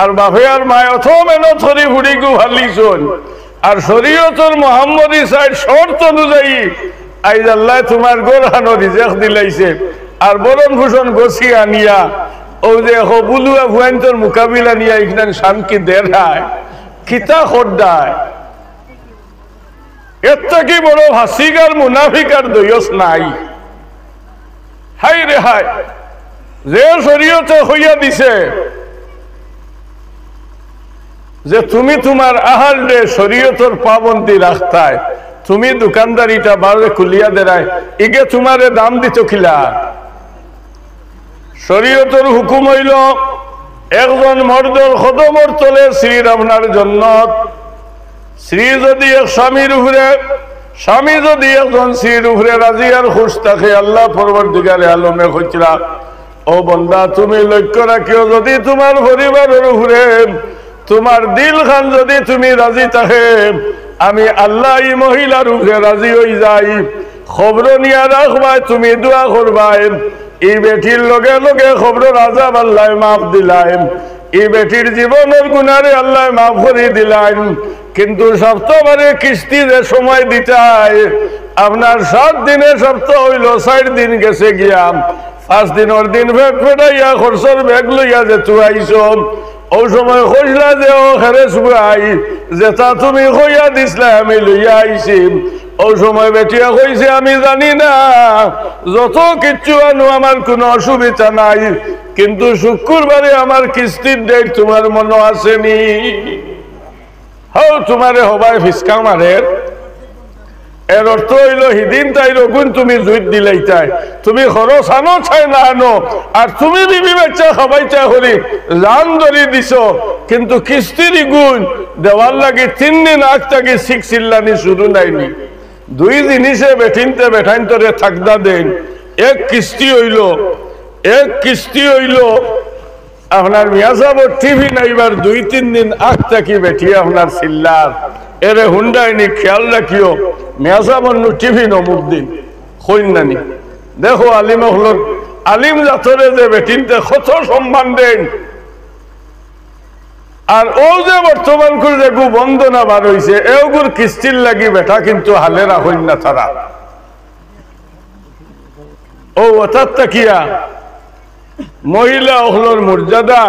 আর বাপে আর মায় অথ মেহনত করি ঘুরি গু ভালিছন, আর শরীয়তর মোহাম্মদী সাইড শর্ত অনুযায়ী আইজ আল্লাহ তোমার গোরহানো রিজেক্ট দিলাইছে, আর বরণ ভূষণ গছি আনিয়া ও যে বুলুয়া ভুয়ান্তর মোকাবিলা নিয়া এখানে শানকি দেড়ায় কিতা খোদ্দায়, এর থেকে বড় হাসিগার মুনাফিকার দয়স নাই। হাই রে হাই, যে শরীয়তে হইয়া দিছে যে তুমি তোমার আহার ডে শরীয়তর পাবন্দি রাখতায়, তুমি দোকানদারিটা বারে খুলিয়া দেরায়, ইগে তোমারে দাম দিত খিলা। শরীয়তর হুকুম হইল একজন মর্দর খদমর তলে স্ত্রীর আপনার জন্য, স্ত্রী যদি এক স্বামীর উপরে, স্বামী যদি একজন স্ত্রীর উপরে রাজি আর খুশ থাকে, আল্লাহ পরবর্তীকারে আলমে হইছিলা ও বন্দা তুমি লক্ষ্য রাখিও, যদি তোমার পরিবারের উপরে তোমার দিল খান যদি তুমি রাজি থাকে, আমি আল্লাহ এই মহিলার উপরে রাজি হয়ে যাই। খবর নিয়া রাখবাই, তুমি দোয়া করবাই, এই বেটির লগে লগে খবর আযাব আল্লাহ মাফ দিলাম, এই বেটির জীবনের গুনারে আল্লাহ মাফ করে দিলাম। কিন্তু সপ্তাহবারে কিস্তি যে সময় দিতাই, আপনার 7 দিনে সপ্তাহ হইল 4 দিন গেছে গিয়া, 5 দিনের দিন ভেগ ফেটাইয়া খরচর ব্যাগ লইয়া যে তুয়াইছ, ও সময় কইলা যে ও হেরেস ভাই যেটা তুমি কইয়া দিসলা আমি লইয়া আইছি, ও সময় বেটিয়া কইছে আমি জানি না, যত কিচ্ছু আনো আমার কোনো অসুবিধা নাই, কিন্তু শুক্রবারে আমার কিস্তির ডেট তোমার মনে আসেনি। হও তোমারে হবাই ফিসকা মারে, এর অর্থ হইল হিদিন তাই রগুন তুমি জুইত দিলাই তাই, তুমি খরচ আনো চাই না আনো, আর তুমি বিবি বাচ্চা খাবাই চাই হরি জান ধরি দিছ, কিন্তু কিস্তির গুণ দেওয়ার লাগে 3 দিন আগ থেকে শিখছিল্লানি শুরু নাইনি। 2 জিনিসে বেঠিনতে বেঠাইন্তরে থাকদা দেন, এক কিস্তি হইল আপনার মিয়া সাহেব টিভি নাইবার 2-3 দিন আগ থেকে বেঠি আপনার চিল্লার, এরে হুন্ডাইনি খেয়াল রাখিও মিয়া সাহেব টিভি নমুক দিন কইনানি। দেখো আলিম হল আলিম জাতরে যে বেটিনতে কত সম্মান দেন, আর ও যে বর্তমান করে দেখো বন্দনা বার হয়েছে এগুর কিস্তির লাগি বেটা কিন্তু হালে রাখেন না তারা ও অর্থাৎ তাকিয়া মহিলা ওগুলোর মর্যাদা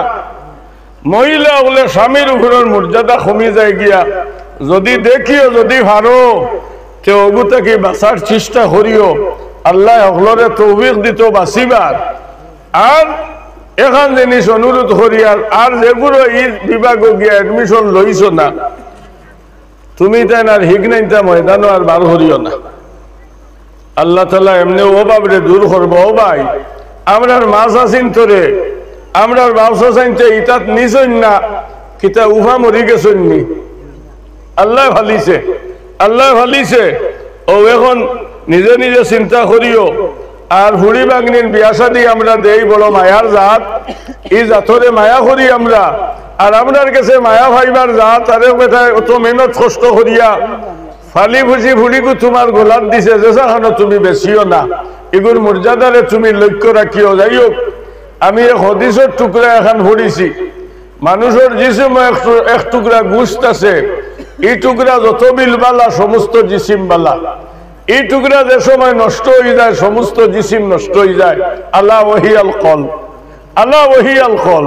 মহিলা ওগুলো স্বামীর উপরের মর্যাদা কমে যায় গিয়া যদি দেখিও যদি ভালো তে ওগুতাকে বাঁচার চেষ্টা করিও আল্লাহ ওগুলোরে তৌফিক দিত বাঁচিবার আর এখন জিনিস অনুরোধ করি আর যেগুলো এই বিভাগে গিয়া এডমিশন লইছ না তুমি তাই আর হিক নাইতা ময়দানও আর বার করিও না আল্লাহ তাআলা এমনি ও বাবরে দূর করবো ও ভাই আমরার মাছ আসিন তোরে আমরার ব্যবসা চাইতে ইটাত নিছইন না কিতা উভা মরি গেছইন নি আল্লাহ ভালিছে ও এখন নিজে নিজে চিন্তা করিও আর হুড়ি বাগনির বিয়া শাদী আমরা দেই বড় মায়ার জাত এই জাতরে মায়া করি আমরা আর আপনার কাছে মায়া ভাইবার জাত আরে বেটায় অত মেহনত কষ্ট করিয়া ফালি ভুজি ভুড়িগু তোমার গোলাপ দিছে যেখানে তুমি বেশিও না এগুর মর্যাদারে তুমি লক্ষ্য রাখিও যাই হোক আমি এক হদিসের টুকরা এখন পড়িছি মানুষের জিসিম এক টুকরা গুস্ত আছে এই টুকরা যত বিলবালা সমস্ত জিসিম বালা এই টুকরা যে সময় নষ্ট হয়ে যায় সমস্ত জিসিম নষ্ট হয়ে যায় আল্লাহ ওহিয়াল কল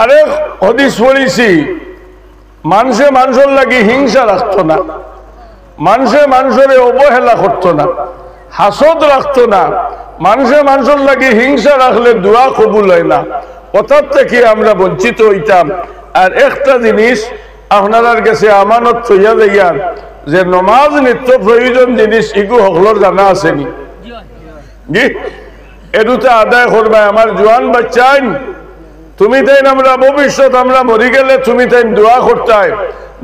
আরেক হদিস পড়িছি মানুষের লাগি হিংসা রাখতো না মানুষের অবহেলা করতো না হাসদ রাখতো না মানুষের লাগি হিংসা রাখলে দোয়া কবুল হয় না কথার থেকে আমরা বঞ্চিত হইতাম আর একটা জিনিস আপনার কাছে আমানত থইয়া যাইয়ার যে নমাজ নিত্য প্রয়োজন জিনিস ইগু হকলর জানা আসেনি জি এটুতে আদায় করবে আমার জোয়ান বাচ্চাইন তুমি তাই আমরা ভবিষ্যৎ আমরা মরি গেলে তুমি তাই দোয়া করতাই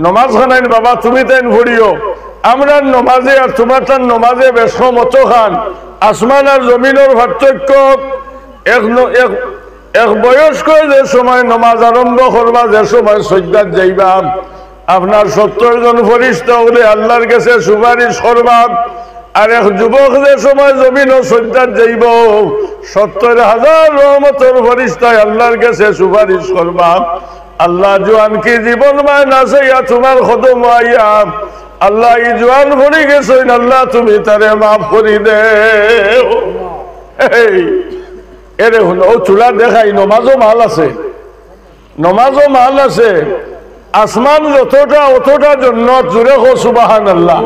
নমাজ খানাইন বাবা তুমি তাই ভরিও আমরা নমাজে আর তোমার তার নমাজে বেশ মতো খান আসমান আর জমিনের পার্থক্য এক বয়স্ক যে সময় নমাজ আরম্ভ করবা যে সময় সজ্জাত যাইবা আপনার 70 জন ফেরেশতা হলে আল্লাহর কাছে সুপারিশ করবা আর এক যুবক যে সময় জমিন ও সজ্জাত যাইব 70,000 রহমতের ফেরেশতায় আল্লাহর কাছে সুপারিশ করবা আল্লাহ জোয়ান কি জীবন মায় না চাইয়া তোমার কদম আইয়া আল্লাহ এই জোয়ান ভরি গেছেন আল্লাহ তুমি তারে মাফ করি দে এরে হল ও চুলা দেখাই নমাজও মাল আছে আসমান যতটা অতটা জন্য জুড়ে হো সুবহানাল্লাহ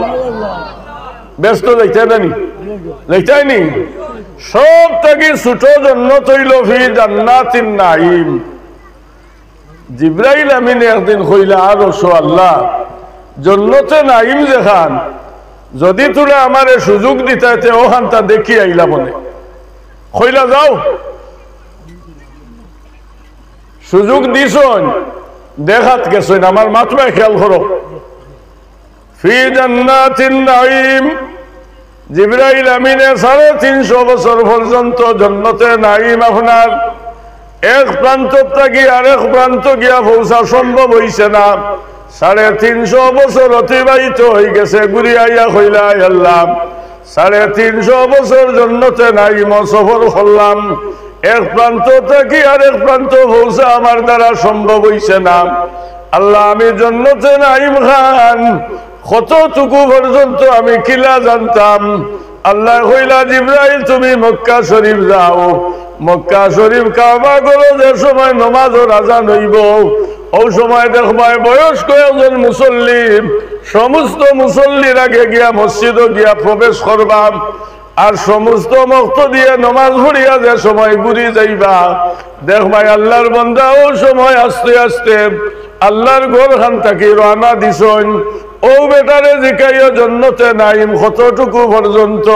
ব্যস্ত দেখতাইনি সব থেকে ছোট জন্য তৈল ফি জান্নাতিন নাঈম জিবরাইল আমিন একদিন কইলা আর আল্লাহ জন্নতে নাঈম দেখান যদি তোরা আমারে সুযোগ দিতে ওখান তা দেখি আইলা মনে কইলা যাও সুযোগ দিছন দেখাত গেছেন আমার মাত্রায় খেয়াল করো ফি জান্নাতিন নাঈম জিবরাইল আমিনে 350 বছর পর্যন্ত জান্নাতে নাঈম আপনার এক প্রান্ত থেকে আরেক প্রান্ত গিয়া পৌঁছা সম্ভব হইছে না 350 বছর অতিবাহিত হয়ে গেছে ঘুরি আইয়া কইলা আল্লাহ 350 বছর জান্নাতে নাঈম সফর করলাম এক প্রান্ত থেকে আরেক প্রান্ত পৌঁছা আমার দ্বারা সম্ভব হইছে না আল্লাহ আমি জান্নাতে নাঈম খান কতটুকু পর্যন্ত আমি কিলা জানতাম আল্লাহ কইলা জিবরাইল তুমি মক্কা শরীফ যাও মক্কা শরীফ কাবা করো যে সময় নামাজের আযান হইব ওই সময় দেখবাই বয়স্ক একজন মুসল্লি সমস্ত মুসল্লির আগে গিয়া মসজিদে গিয়া প্রবেশ করবা আর সমস্ত মক্ত দিয়ে নামাজ পড়িয়া যে সময় ঘুরি যাইবা দেখবাই আল্লাহর বান্দা ওই সময় আস্তে আস্তে আল্লাহর ঘর খান থাকি রওনা দিছন ও বেটারে জিকাইয়া জান্নাতে নাঈম কতটুকু পর্যন্ত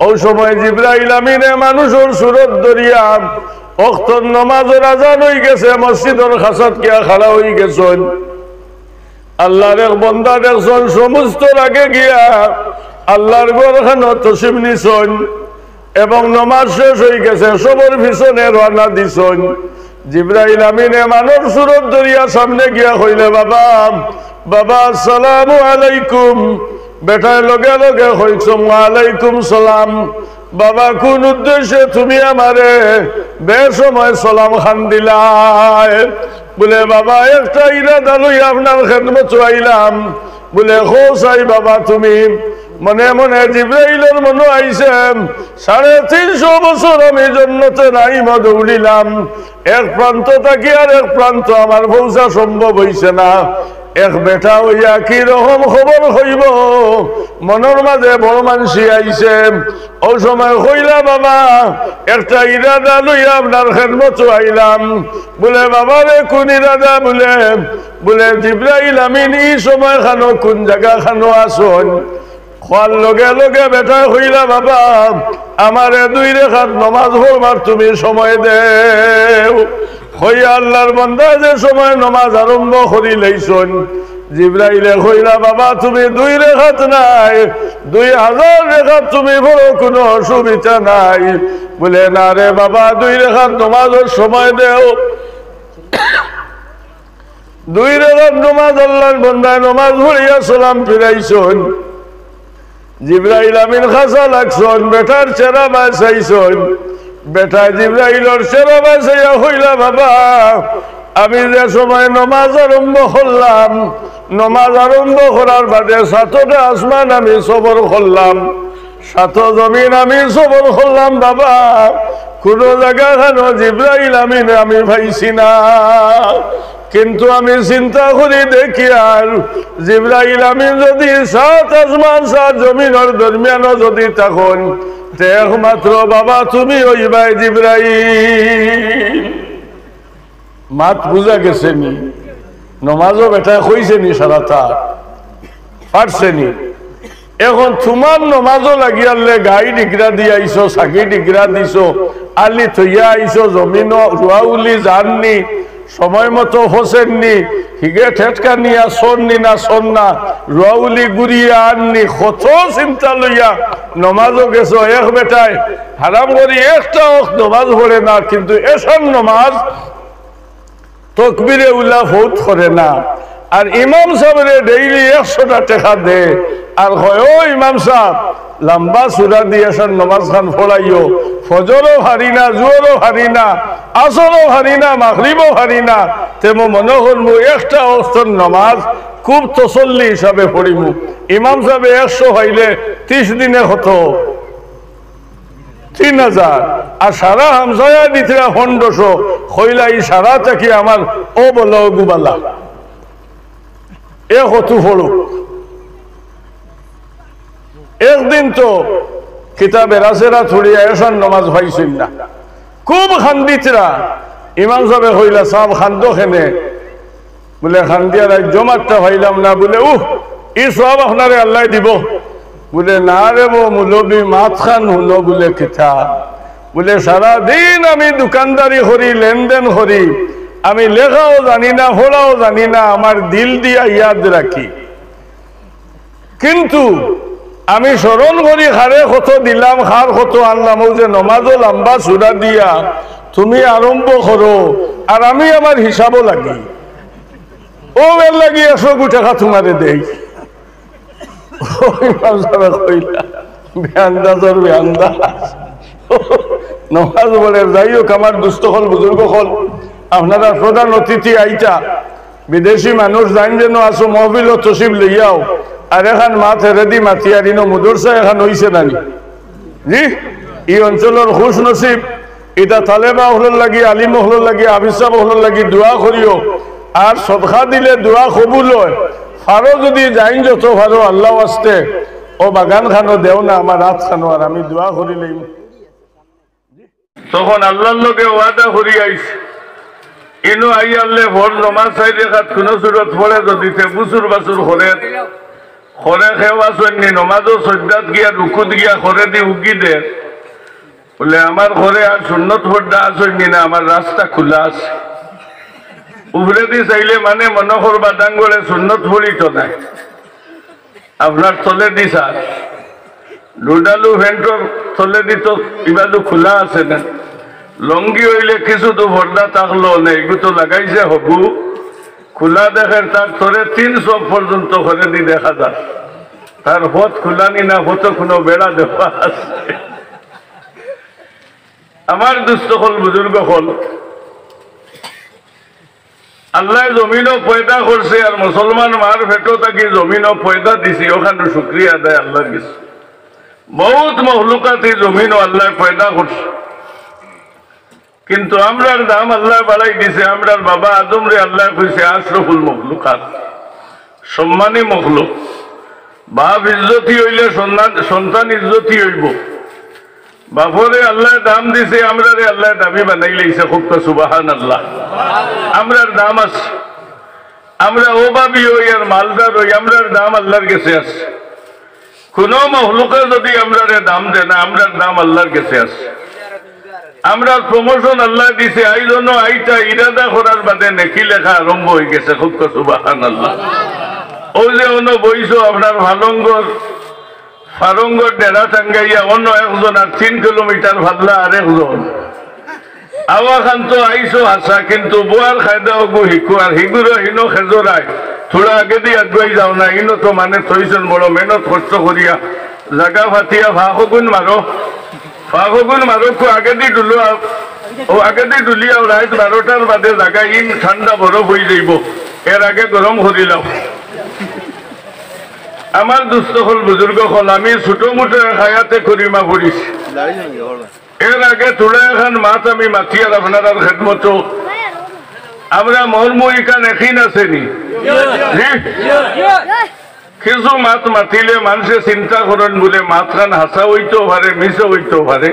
ওই সময় জিবরাইল আমিনে মানুষের সুরত দরিয়া ওয়াক্তর নামাজের আযান হই গেছে মসজিদের খাসাত কিয়া খাড়া হই গেছেন আল্লাহর এক বান্দা দেখছেন সমস্ত আগে গিয়া আল্লাহর ঘরখানে তশরিফ নিছেন এবং নামাজ শেষ হয়ে গেছে সবার পিছনে রওনা দিছেন জিবরাইল আমিনে মানব সুরত দরিয়া সামনে গিয়া কইলে বাবা আসসালামু আলাইকুম বেটায় লগে লগে কইছো ওয়ালাইকুম সালাম বাবা কোন উদ্দেশ্যে তুমি আমারে বেসময় সালাম খান দিলাই বলে বাবা একটা ইরাদা লইয়া আপনার খেদমত আইলাম। বলে হো সাই বাবা তুমি মনে মনে জিব্রাইলের মনে আইছে 350 বছর আমি জান্নাতে নাইমা দৌড়িলাম, এক প্রান্ত থাকি আর এক প্রান্ত আমার পৌঁছা সম্ভব হইছে না। এক বেটা হইয়া কি রকম খবর হইব, মনের মাঝে বড় মানসি আইছে। ওই সময় কইলা বাবা একটা ইরাদা লইয়া আপনার খেদমত আইলাম। বলে বাবা রে কোন ইরাদা? বলে জিব্রাইল আমিন এই সময় খানো কোন জায়গা খানো আসন। খোয়ার লগে লগে বেটা হইলা বাবা আমারে 2 রাকাত নামাজ পড়বার তুমি সময় দেও। হইয়া আল্লাহর বান্দা যে সময় নামাজ আরম্ভ করি লাইছন, জিব্রাইলে কইলা বাবা তুমি 2 রাকাত নাই 2000 রাকাত তুমি পড়ো, কোনো অসুবিধা নাই। বলে না রে বাবা 2 রাকাত নামাজের সময় দেও। 2 রাকাত নামাজ আল্লাহর বান্দা নামাজ পড়িয়া সালাম ফিরাইছন। জিব্রাইল আমিন খাসা লাগছন, বেটার চেহারা বাঁচাইছন। বেটা জিব্রাইলের চেহারা বাঁচাইয়া হইলা বাবা আমি যে সময় নমাজ আরম্ভ করলাম, নমাজ আরম্ভ করার বাদে 7টা আসমান আমি সবর করলাম, 7 জমিন আমি সবর করলাম বাবা। কোন জায়গা খানো জিব্রাইল আমিন আমি পাইছি না। কিন্তু আমি চিন্তা করি দেখি আর জিব্রাইল আমিন যদি 7 আসমান 7 জমিনের দরমিয়ানও যদি তখন একমাত্র বাবা তুমি হইবাই জিব্রাইল। মাত বুঝা গেছে নি? নমাজও বেটা কইছে নি সারাটা পারছে নি? এখন তোমার নমাজও লাগিয়ালে গাই ডিগরা দিয়ে আইসো, সাকি ডিগরা দিছো, আলি থইয়া আইসো, জমিন রুয়াউলি জাননি, সময় মতো হোসেননি, হিগে ঠেটকা নিয়া সন্নি না সন্না, রুয়াউলি গুড়িয়া আননি, কত চিন্তা লইয়া নমাজও গেছো। এক বেটায় হারাম করি একটা নমাজ পড়ে না, কিন্তু এসব নমাজ তকবিরে উল্লা ফৌত করে না। আর ইমাম সাহেবের ডেইলি 100টা টাকা দে আর হয় ও ইমাম সাহেব লম্বা সুরা দিয়ে নমাজ খান ফোড়াইও, ফজরও হারি না, জোরও হারি না, আসরও হারি না, মাগরিবও হারি না, তেমন মনে করবো একটা অবস্থার নমাজ খুব তসল্লি হিসাবে পড়িমু। ইমাম সাহেব 100 হইলে 30 দিনে হতো 3000, আর সারা হামসায়া দিতে 1500 হইলা। এই সারা থাকি আমার ও বলা গুবালা এ হতু ফড়ুক। একদিন তো কিতাবে রাসেরা ছড়িয়া এসান নমাজ ভাইছেন না, খুব খান্দিতরা। ইমাম সাহেব হইলা সাহেব খান্দ খেনে? বলে খান্দিয়া রাজ্য মাত্রা ভাইলাম না। বলে ই সব আপনারে আল্লাহ দিব। বলে না রে বো মুলবি মাত খান হলো। বলে কিতা? বলে সারাদিন আমি দোকানদারি করি, লেনদেন করি, আমি লেখাও জানি না, পড়াও জানি না, আমার দিল দিয়া ইয়াদ রাখি, কিন্তু আমি স্মরণ করি খারে কত দিলাম, খার কত আনলাম। ও যে নমাজও লম্বা সুরা দিয়া তুমি আরম্ভ করো, আর আমি আমার হিসাবও লাগি, ও এর লাগি 100 টাকা তোমারে দেই। নমাজ বলে যাই হোক আমার দুস্থ হল বুজুর্গ হল, আপনারা প্রধান অতিথি আইটা বিদেশি মানুষ যাইন যেন আসো মহবিল ও তসিব লইয়াও। আর এখন মা থেরেদি মাতিয়ারিন মুদরসা এখন হইছে নানি জি এই অঞ্চলের খুশ নসিব। এটা তালেবা হলর লাগি, আলিম হলর লাগি, আবিসাব হলর লাগি দোয়া করিও। আর সদকা দিলে দোয়া কবুল হয়। ফারো যদি যাইন যত ফারো আল্লাহ আসতে ও বাগান খানো দেও না আমার হাত খানো, আর আমি দোয়া করি লইম। তখন আল্লাহর লোকে ওয়াদা করি আইছে, ইনো আই আল্লে ভোর নমাজ চাই দেখাত কোনো সুরত পড়ে যদি সে বুসুর বাসুর করে খরে খেওয়া সৈন্য নমাজও সজ্জাত গিয়া রুকুত গিয়া খরে দি উগি দে। বলে আমার ঘরে আর সুন্নত পর্দা আসেনি না, আমার রাস্তা খোলা আছে। উপরে দি চাইলে মানে মনে করবা ডাঙ্গলে সুন্নত পড়ি তো নাই, আপনার তলে দি স্যার ডুডালু ভেন্টর তলে দি তো ইবাদু খোলা আছে না। লঙ্গি হইলে কিছু তো পর্দা থাকলো না, এগুলো তো লাগাইছে হবু খোলা দেখেন তার তরে 300 পর্যন্ত ঘরে দি দেখা যায়। তার হত খোলানি না হতো কোনো বেড়া দেওয়া আছে। আমার দুস্থ হল বুজুর্গ হল আল্লাহ জমিনও পয়দা করছে আর মুসলমান মার ফেটো থাকি জমিনও পয়দা দিছি ওখানে শুক্রিয়া আদায় আল্লাহর কাছে বহুত মখলুকাত জমিনও আল্লাহ পয়দা করছে কিন্তু আমরার দাম আল্লাহ বাড়াই দিছে আমরার বাবা আদম রে আল্লাহ কইছে আশরাফুল মখলুকাত সম্মানী মখলুক বাপ ইজ্জতি হইলে সন্তান ইজ্জতি হইব বাপরে আল্লাহ দাম দিছে আমরারে আল্লাহ দামি বানাই লাইছে খুব সুবহানাল্লাহ আমরার দাম আছে আমরা ওভাবি হই আর মালদার হই আমরার দাম আল্লাহর কাছে আছে কোন মখলুকে যদি আমরারে দাম দেয় না আমরার দাম আল্লাহর কাছে আছে আমরা প্রমোশন আল্লাহ দিছে এই জন্য এইটা ইরাদা করার বাদে নেকি লেখা আরম্ভ হয়ে গেছে খুব সুবহানাল্লাহ ওই যে অন্য বইছো আপনার ফারঙ্গর ডেরা টাঙ্গাইয়া অন্য একজন আর 3 কিলোমিটার ভাবলা আর একজন আওয়া খান তো আইসো আসা কিন্তু বোয়ার খায়দা গু হিকু আর হিগুরো হিনো খেজরায় থোড়া আগে দিয়ে আগুয়াই যাও না ইনো তো মানে থইছেন বড় মেহনত কষ্ট করিয়া জাগা ফাতিয়া ফাগুন মারো আগে দিয়ে ডুলো ও আগে দিয়ে ডুলিয়া রাত 12টার বাদে জাগা ইন ঠান্ডা বরফ হয়ে যাইব এর আগে গরম করিলাম আমার দুস্থ হল বুজুর্গ হল আমি ছোট মোটো হায়াতে করিমা পড়িছি এর আগে তোলা এখন মাছ আমি মাতি আর আপনার খেদমত আমরা মরমুইখান এখিন আসেনি কিছু মাত মাতিলে মানুষে চিন্তা করেন বলে মাত খান হাসা হইতেও পারে মিশে হইতেও পারে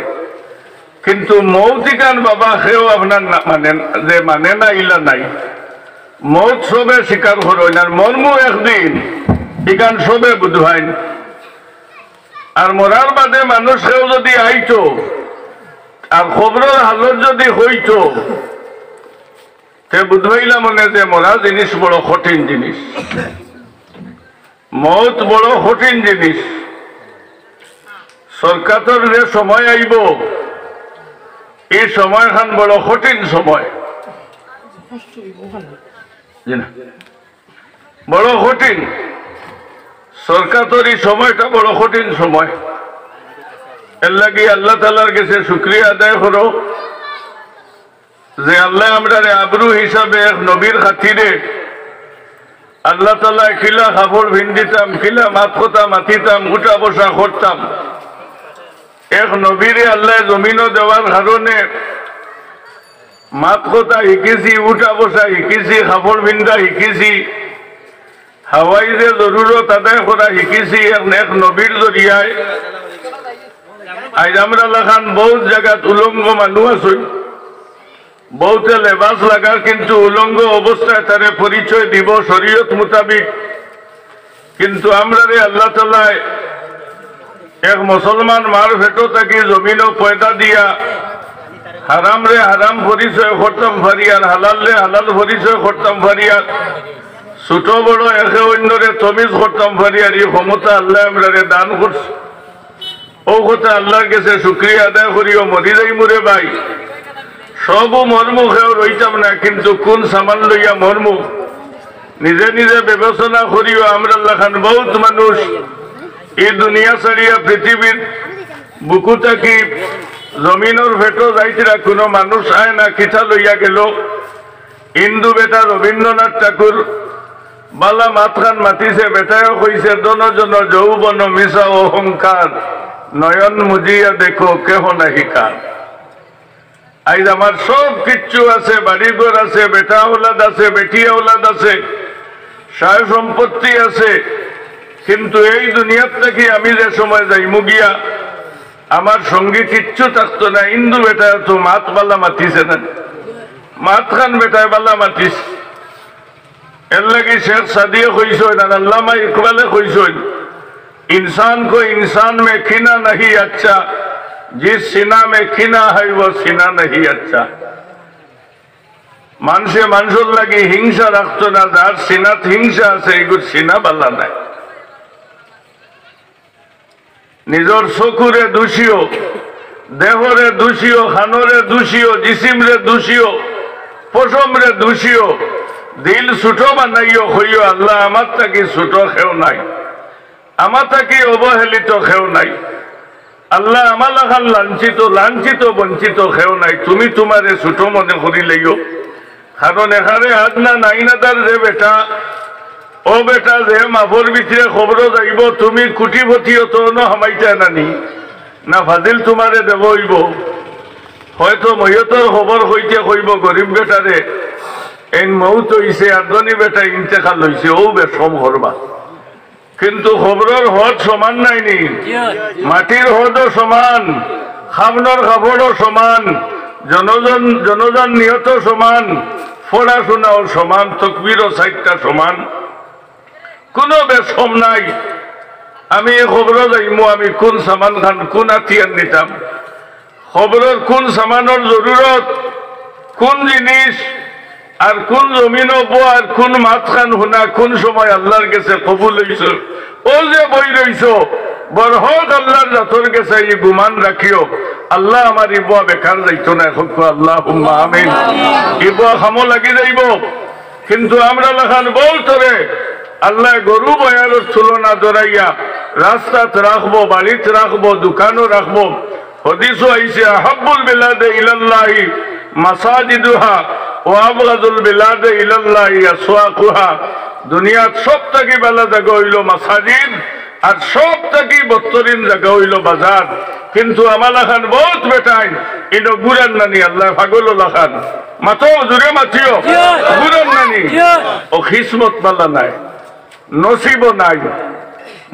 কিন্তু মৌতিকান বাবা সেও আপনার মানে না ইলা নাই মৌত সবে স্বীকার করেন আর মর্মু একদিন ইকান সবে বুঝাইন আর মরার বাদে মানুষ সেও যদি আইতো আর খবরের হালত যদি হইতো তে বুঝাইলা মনে যে মরা জিনিস বড় কঠিন জিনিস মৌত বড় কঠিন জিনিস সরকারের যে সময় আইব এই সময়খান বড় কঠিন সময় বড় কঠিন সরকারের এই সময়টা বড় কঠিন সময় এর লাগি আল্লাহ তাআলার কাছে শুকরিয়া আদায় করো যে আল্লাহ আমরা আবরু হিসাবে এক নবীর খাতিরে আল্লাহ তাআলা খিলা কাপড় ভিন্দিতাম খিলা মাত কথা মাতিতাম উঠা বসা করতাম এক নবীরে আল্লাহ জমিনও দেওয়ার কারণে মাত কথা শিকিছি উঠা বসা শিকিছি কাপড় ভিন্দা শিকিছি হাওয়াই যে জরুরত আদায় করা শিকিছি এক নবীর জরিয়ায় আজ আমরা লাখান বহুত জায়গাত উলঙ্গ মানুষ আছো বহুতে লেবাস লাগার কিন্তু উলঙ্গ অবস্থায় তারে পরিচয় দিব শরীয়ত মোতাবিক কিন্তু আমরা রে আল্লাহ তাআলা এক মুসলমান মার ভেটো থাকি জমিনও পয়দা দিয়া হারাম রে হারাম পরিচয় করতাম ফারিয়ার হালাল রে হালাল পরিচয় করতাম ফারিয়ার ছোট বড় একে অন্যরে তমিজ করতাম ফারিয়ার এই ক্ষমতা আল্লাহ আমরা রে দান করছে ও কথা আল্লাহর কাছে শুকরিয়া আদায় করিও মরি যাই মুরে ভাই সব মর্মু খেয়েও রইতাম না কিন্তু কোন সামান লইয়া মর্মু নিজে নিজে বিবেচনা করিও আমরা লাখান বহুত মানুষ এই দুনিয়া ছাড়িয়া পৃথিবীর বুকু থাকি জমিনের ভেটো যাইতিরা কোনো মানুষ আয় না কিতা লইয়া গেল হিন্দু বেটা রবীন্দ্রনাথ ঠাকুর বালা মাতখান মাতিছে বেটায়ও কইছে দনজন যৌবন মিশা অহংকার নয়ন মুজিয়া দেখো কেহ নাহি কার আজ আমার সব কিচ্ছু আছে বাড়িঘর আছে বেটা ওলাদ আছে বেটিয়া ওলাদ আছে সায় সম্পত্তি আছে কিন্তু এই দুনিয়ার থেকে আমি যে সময় যাই মুগিয়া আমার সঙ্গে কিচ্ছু থাকতো না হিন্দু বেটা তো মাত বালা মাতিছে না মাত খান বেটায় বালা মাতিস এর লাগে শেখ সাদিয়ে কইসেন আর আল্লামা ইকবালে কইসেন इंसान को इंसान में खीना नहीं अच्छा जिस सीना में खीना है वो सीना नहीं अच्छा मानसे मानसर लगी हिंसा रखतो ना जार सीनात हिंसा আছে এগুলো सीना বালা নাই নিজর চকুরে দোষিও দেহরে দোষিও খানরে দোষিও জিসিমরে দোষিও পশমরে দোষিও দিল ছোট বানাইও হইও আল্লাহ আমার তাকে ছোট খেও নাই আমার তাকে অবহেলিত খেও নাই আল্লাহ আমার লাখান লাঞ্ছিত বঞ্চিত খেও নাই তুমি তোমারে ছোট মনে করি লইও কারণ এখানে হাত না নাই না তার যে বেটা ও বেটা যে মাফর ভিতরে খবর যাইব তুমি কুটিপতি তো হামাইতে নানি না ফাজিল তোমারে দেব হইব হয়তো মহিয়তর খবর হইতে কইব গরিব বেটারে এন মৌত হইছে আদনি বেটা ইন্তেকাল হইছে ও বেশম করবা কিন্তু খবরের হদ সমান নাইনি মাটির হদও সমান খাবনর খাবড়ও সমান জনজন নিহত সমান পড়াশোনাও সমান তকবিরও সাইটটা সমান কোনো বেশম নাই আমি এই খবর যাইমু আমি কোন সামান খান কোন আতিয়ার নিতাম খবরের কোন সামানের জরুরত কোন জিনিস আর কোন জমিন হবো আর কোন মাত খান শুনা কোন সময় আল্লাহর কাছে কবুল হইছ ও যে বই রইছ বরহক আল্লাহর জাতর কাছে এই গুমান রাখিও আল্লাহ আমার ইবুয়া বেকার যাইতো না এখন আল্লাহ আমিন ইবুয়া খামো লাগি যাইব কিন্তু আমরা লেখান বলতরে আল্লাহ গরু বয়ালের তুলনা জড়াইয়া রাস্তাত রাখবো বাড়িতে রাখবো দোকানও রাখবো হদিসও আইছে আহাব্বুল বিলাদে ইলাল্লাহি মাসাজিদুহা ওয়া আবগাদুল বিলাদে ইলাল্লাহি আসওয়াকুহা দুনিয়াত সব থেকে বেলা জায়গা হইল মাসাজিদ আর সব থেকে বত্তরিন জায়গা হইল বাজার কিন্তু আমালা খান বহুত বেটাই ইনো গুরান নানি আল্লাহ পাগল লাখান মাতো জুড়ে মাতিও গুরান নানি ও খিসমত বালা নাই নসিব নাই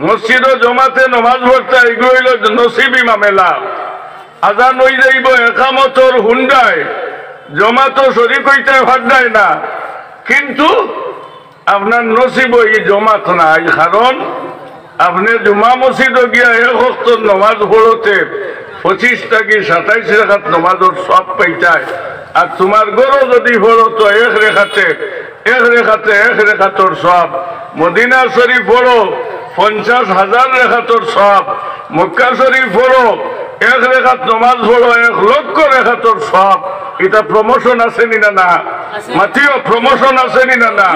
মসজিদ জমাতে নমাজ পড়তে এগুলো হইল নসিবি মামেলা আজান হয়ে যাইব একামতর হুন্ডায় জমাতো শরীক হইতে ফাড্ডায় না কিন্তু আপনার নসিব এই জমাত নাই কারণ আপনি জুমা মসজিদ গিয়া এক হক্ত নমাজ পড়তে 25 থেকে 27 রেখাত নমাজের সব পাইতায় আর তোমার গরো যদি পড়ো তো এক রেখাতর সব মদিনা শরীফ পড়ো 50,000 রেখাতর সব মক্কা শরীফ পড়ো এক রেখাত নমাজ পড়ো 1 লক্ষ রেখাতর সব এটা প্রমোশন আছে না না মাতিও প্রমোশন আছে না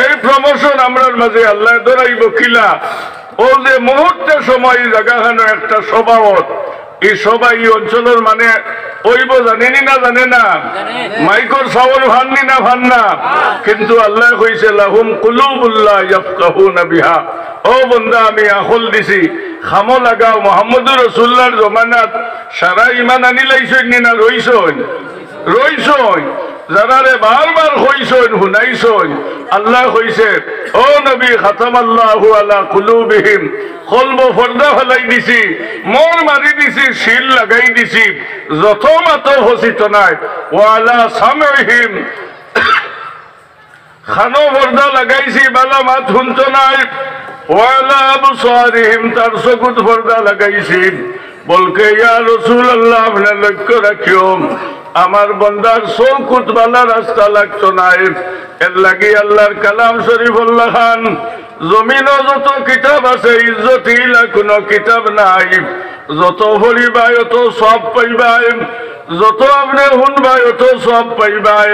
এই প্রমোশন আমরার মাঝে আল্লাহ ধরাইব কিলা ও যে মুহূর্তে সময় জায়গাখানো একটা স্বভাবত এই সবাই অঞ্চলের মানে ওইব জানেনি না জানে না মাইকর সাউল ভাননি না ভান না কিন্তু আল্লাহ কইছে লাহুম কুলুবুল্লাহ ইয়াফকাহুনা বিহা ও বন্দা আমি আকল দিছি খামো লাগাও মুহাম্মদুর রাসূলুল্লাহর জমানাত সারা ঈমান আনি লাইছই না রইছই যারারে বারবার কইছই হুনাইছই আল্লাহ কইছে ও নবী খাতামাল্লাহু আলা কুলুবিহিম কলব পর্দা ফেলাই দিছি মোর মারি দিছি শিল লাগাই দিছি যত মাতো হসিত নাই ওয়ালা সামহিম খানো পর্দা লাগাইছি বালা মাত শুনতো নাই ওয়ালা আবসারিহিম তার চকুত পর্দা লাগাইছি বলকে ইয়া রাসূলুল্লাহ আপনি লক্ষ্য রাখিও আমার বন্দার চৌকুত বালা রাস্তা লাগতো নাই এর লাগি আল্লাহর কালাম শরীফ উল্লাহ খান জমিনও যত কিতাব আছে ইজ্জতিলা কোনো কিতাব নাই যত পড়িবাই অত সব পাইবাই যত আপনি শুনবাই অত সব পাইবাই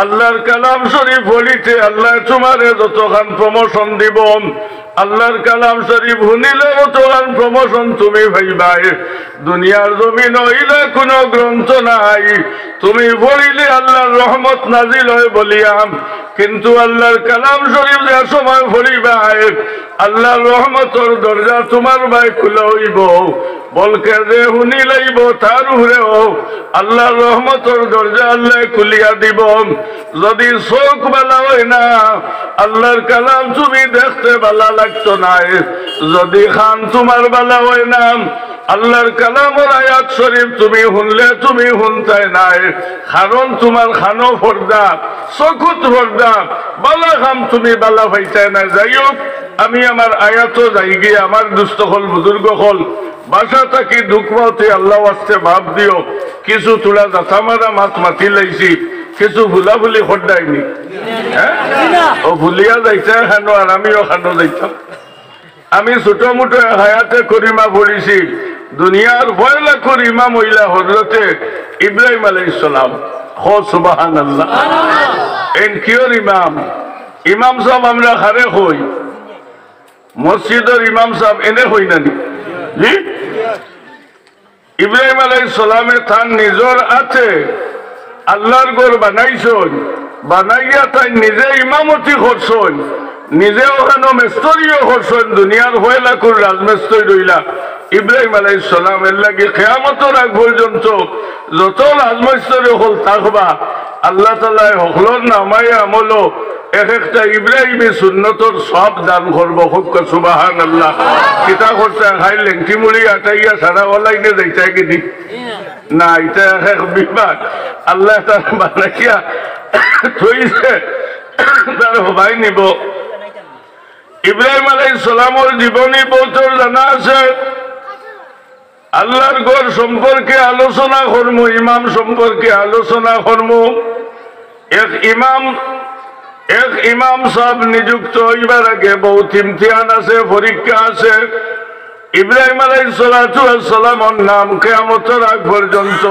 আল্লাহর কালাম শরীফ পড়িতে আল্লাহ তোমারে যতখান প্রমোশন দিব আল্লাহর কালাম শরীফ শুনিলে অতখান প্রমোশন তুমি পাইবাই দুনিয়ার জমিন হইলে কোনো গ্রন্থ নাই তুমি পড়িলে আল্লাহর রহমত নাজিল হয় বলিয়াম কিন্তু আল্লাহর কালাম শরীফ যে সময় পড়িবাই আল্লাহর রহমতর দরজা তোমার ভাই খুলে হইব বলকে যে শুনি লাইব তার উপরেও আল্লাহর রহমতর দরজা আল্লাহ খুলিয়া দিব যদি চোখ বালা হয় না আল্লাহর কালাম তুমি দেখতে বালা লাগতো না যদি খান তোমার বালা হয় না আল্লাহর কালামের আয়াত শরীফ তুমি শুনলে তুমি শুনতাই নাই কারণ তোমার খানো পর্দা চকুত পর্দা বালা খাম তুমি বালা পাইতাই না যাই হোক আমি আমার আয়াত যাই গিয়ে আমার দুস্থ হল বুজুর্গ হল বাসা থাকি দুঃখ পাওতে আল্লাহ আসতে ভাব দিও কিছু তোলা যাথা মারা মাছ মাতি লাইছি কিছু ভুলাভুলি হড্ডাইনি হ্যাঁ ও ভুলিয়া যাইতে খানো আর আমিও খানো যাইতাম আমি ছোট মোটো হায়াতে করিমা পড়িছি দুনিয়ার 6 লাখ ইমাম হইলা হযরতে ইব্রাহিম আলাইহিস সালাম খো সুবহানাল্লাহ এন কিওর ইমাম সাহেব আমরা খারে হই মসজিদের ইমাম সাহেব এনে হই না জি ইব্রাহিম আলাইহিস সালামে তার নিজর আছে আল্লাহর ঘর বানাইছেন বানাইয়া তাই নিজে ইমামতি করছেন, নিজে ওখানে মেস্তরিও করছেন, দুনিয়ার হয়লাকুর রাজমেস্তরি রইলা ইব্রাহিম আলাইহিস সালামের লাগি কিয়ামতের আগ পর্যন্ত যত রাজমেস্তরি হল থাকবা আল্লাহ তাআলা হকলর নামায় আমলো এক একটা ইব্রাহিমী সুন্নতর সব দান করব। খুব সুবহানাল্লাহ। কিতা করতে খাই লেংটি মুড়ি আটাইয়া সারা ওলাইনে যাইতে কি না, এটা এক বিভাগ আল্লাহ তার বানাইয়া থইছে, তার হবাই নিব। ইব্রাহিম আলাইহিস সালামের জীবনী বৌতর জানা আছে। আল্লাহর ঘর সম্পর্কে আলোচনা করব, ইমাম সম্পর্কে আলোচনা করব। এক ইমাম সাহেব নিযুক্ত হইবার আগে বহুত ইমতিহান আছে, পরীক্ষা আছে। ইব্রাহিম আলাইহিস সালামের নাম কিয়ামতের আগ পর্যন্ত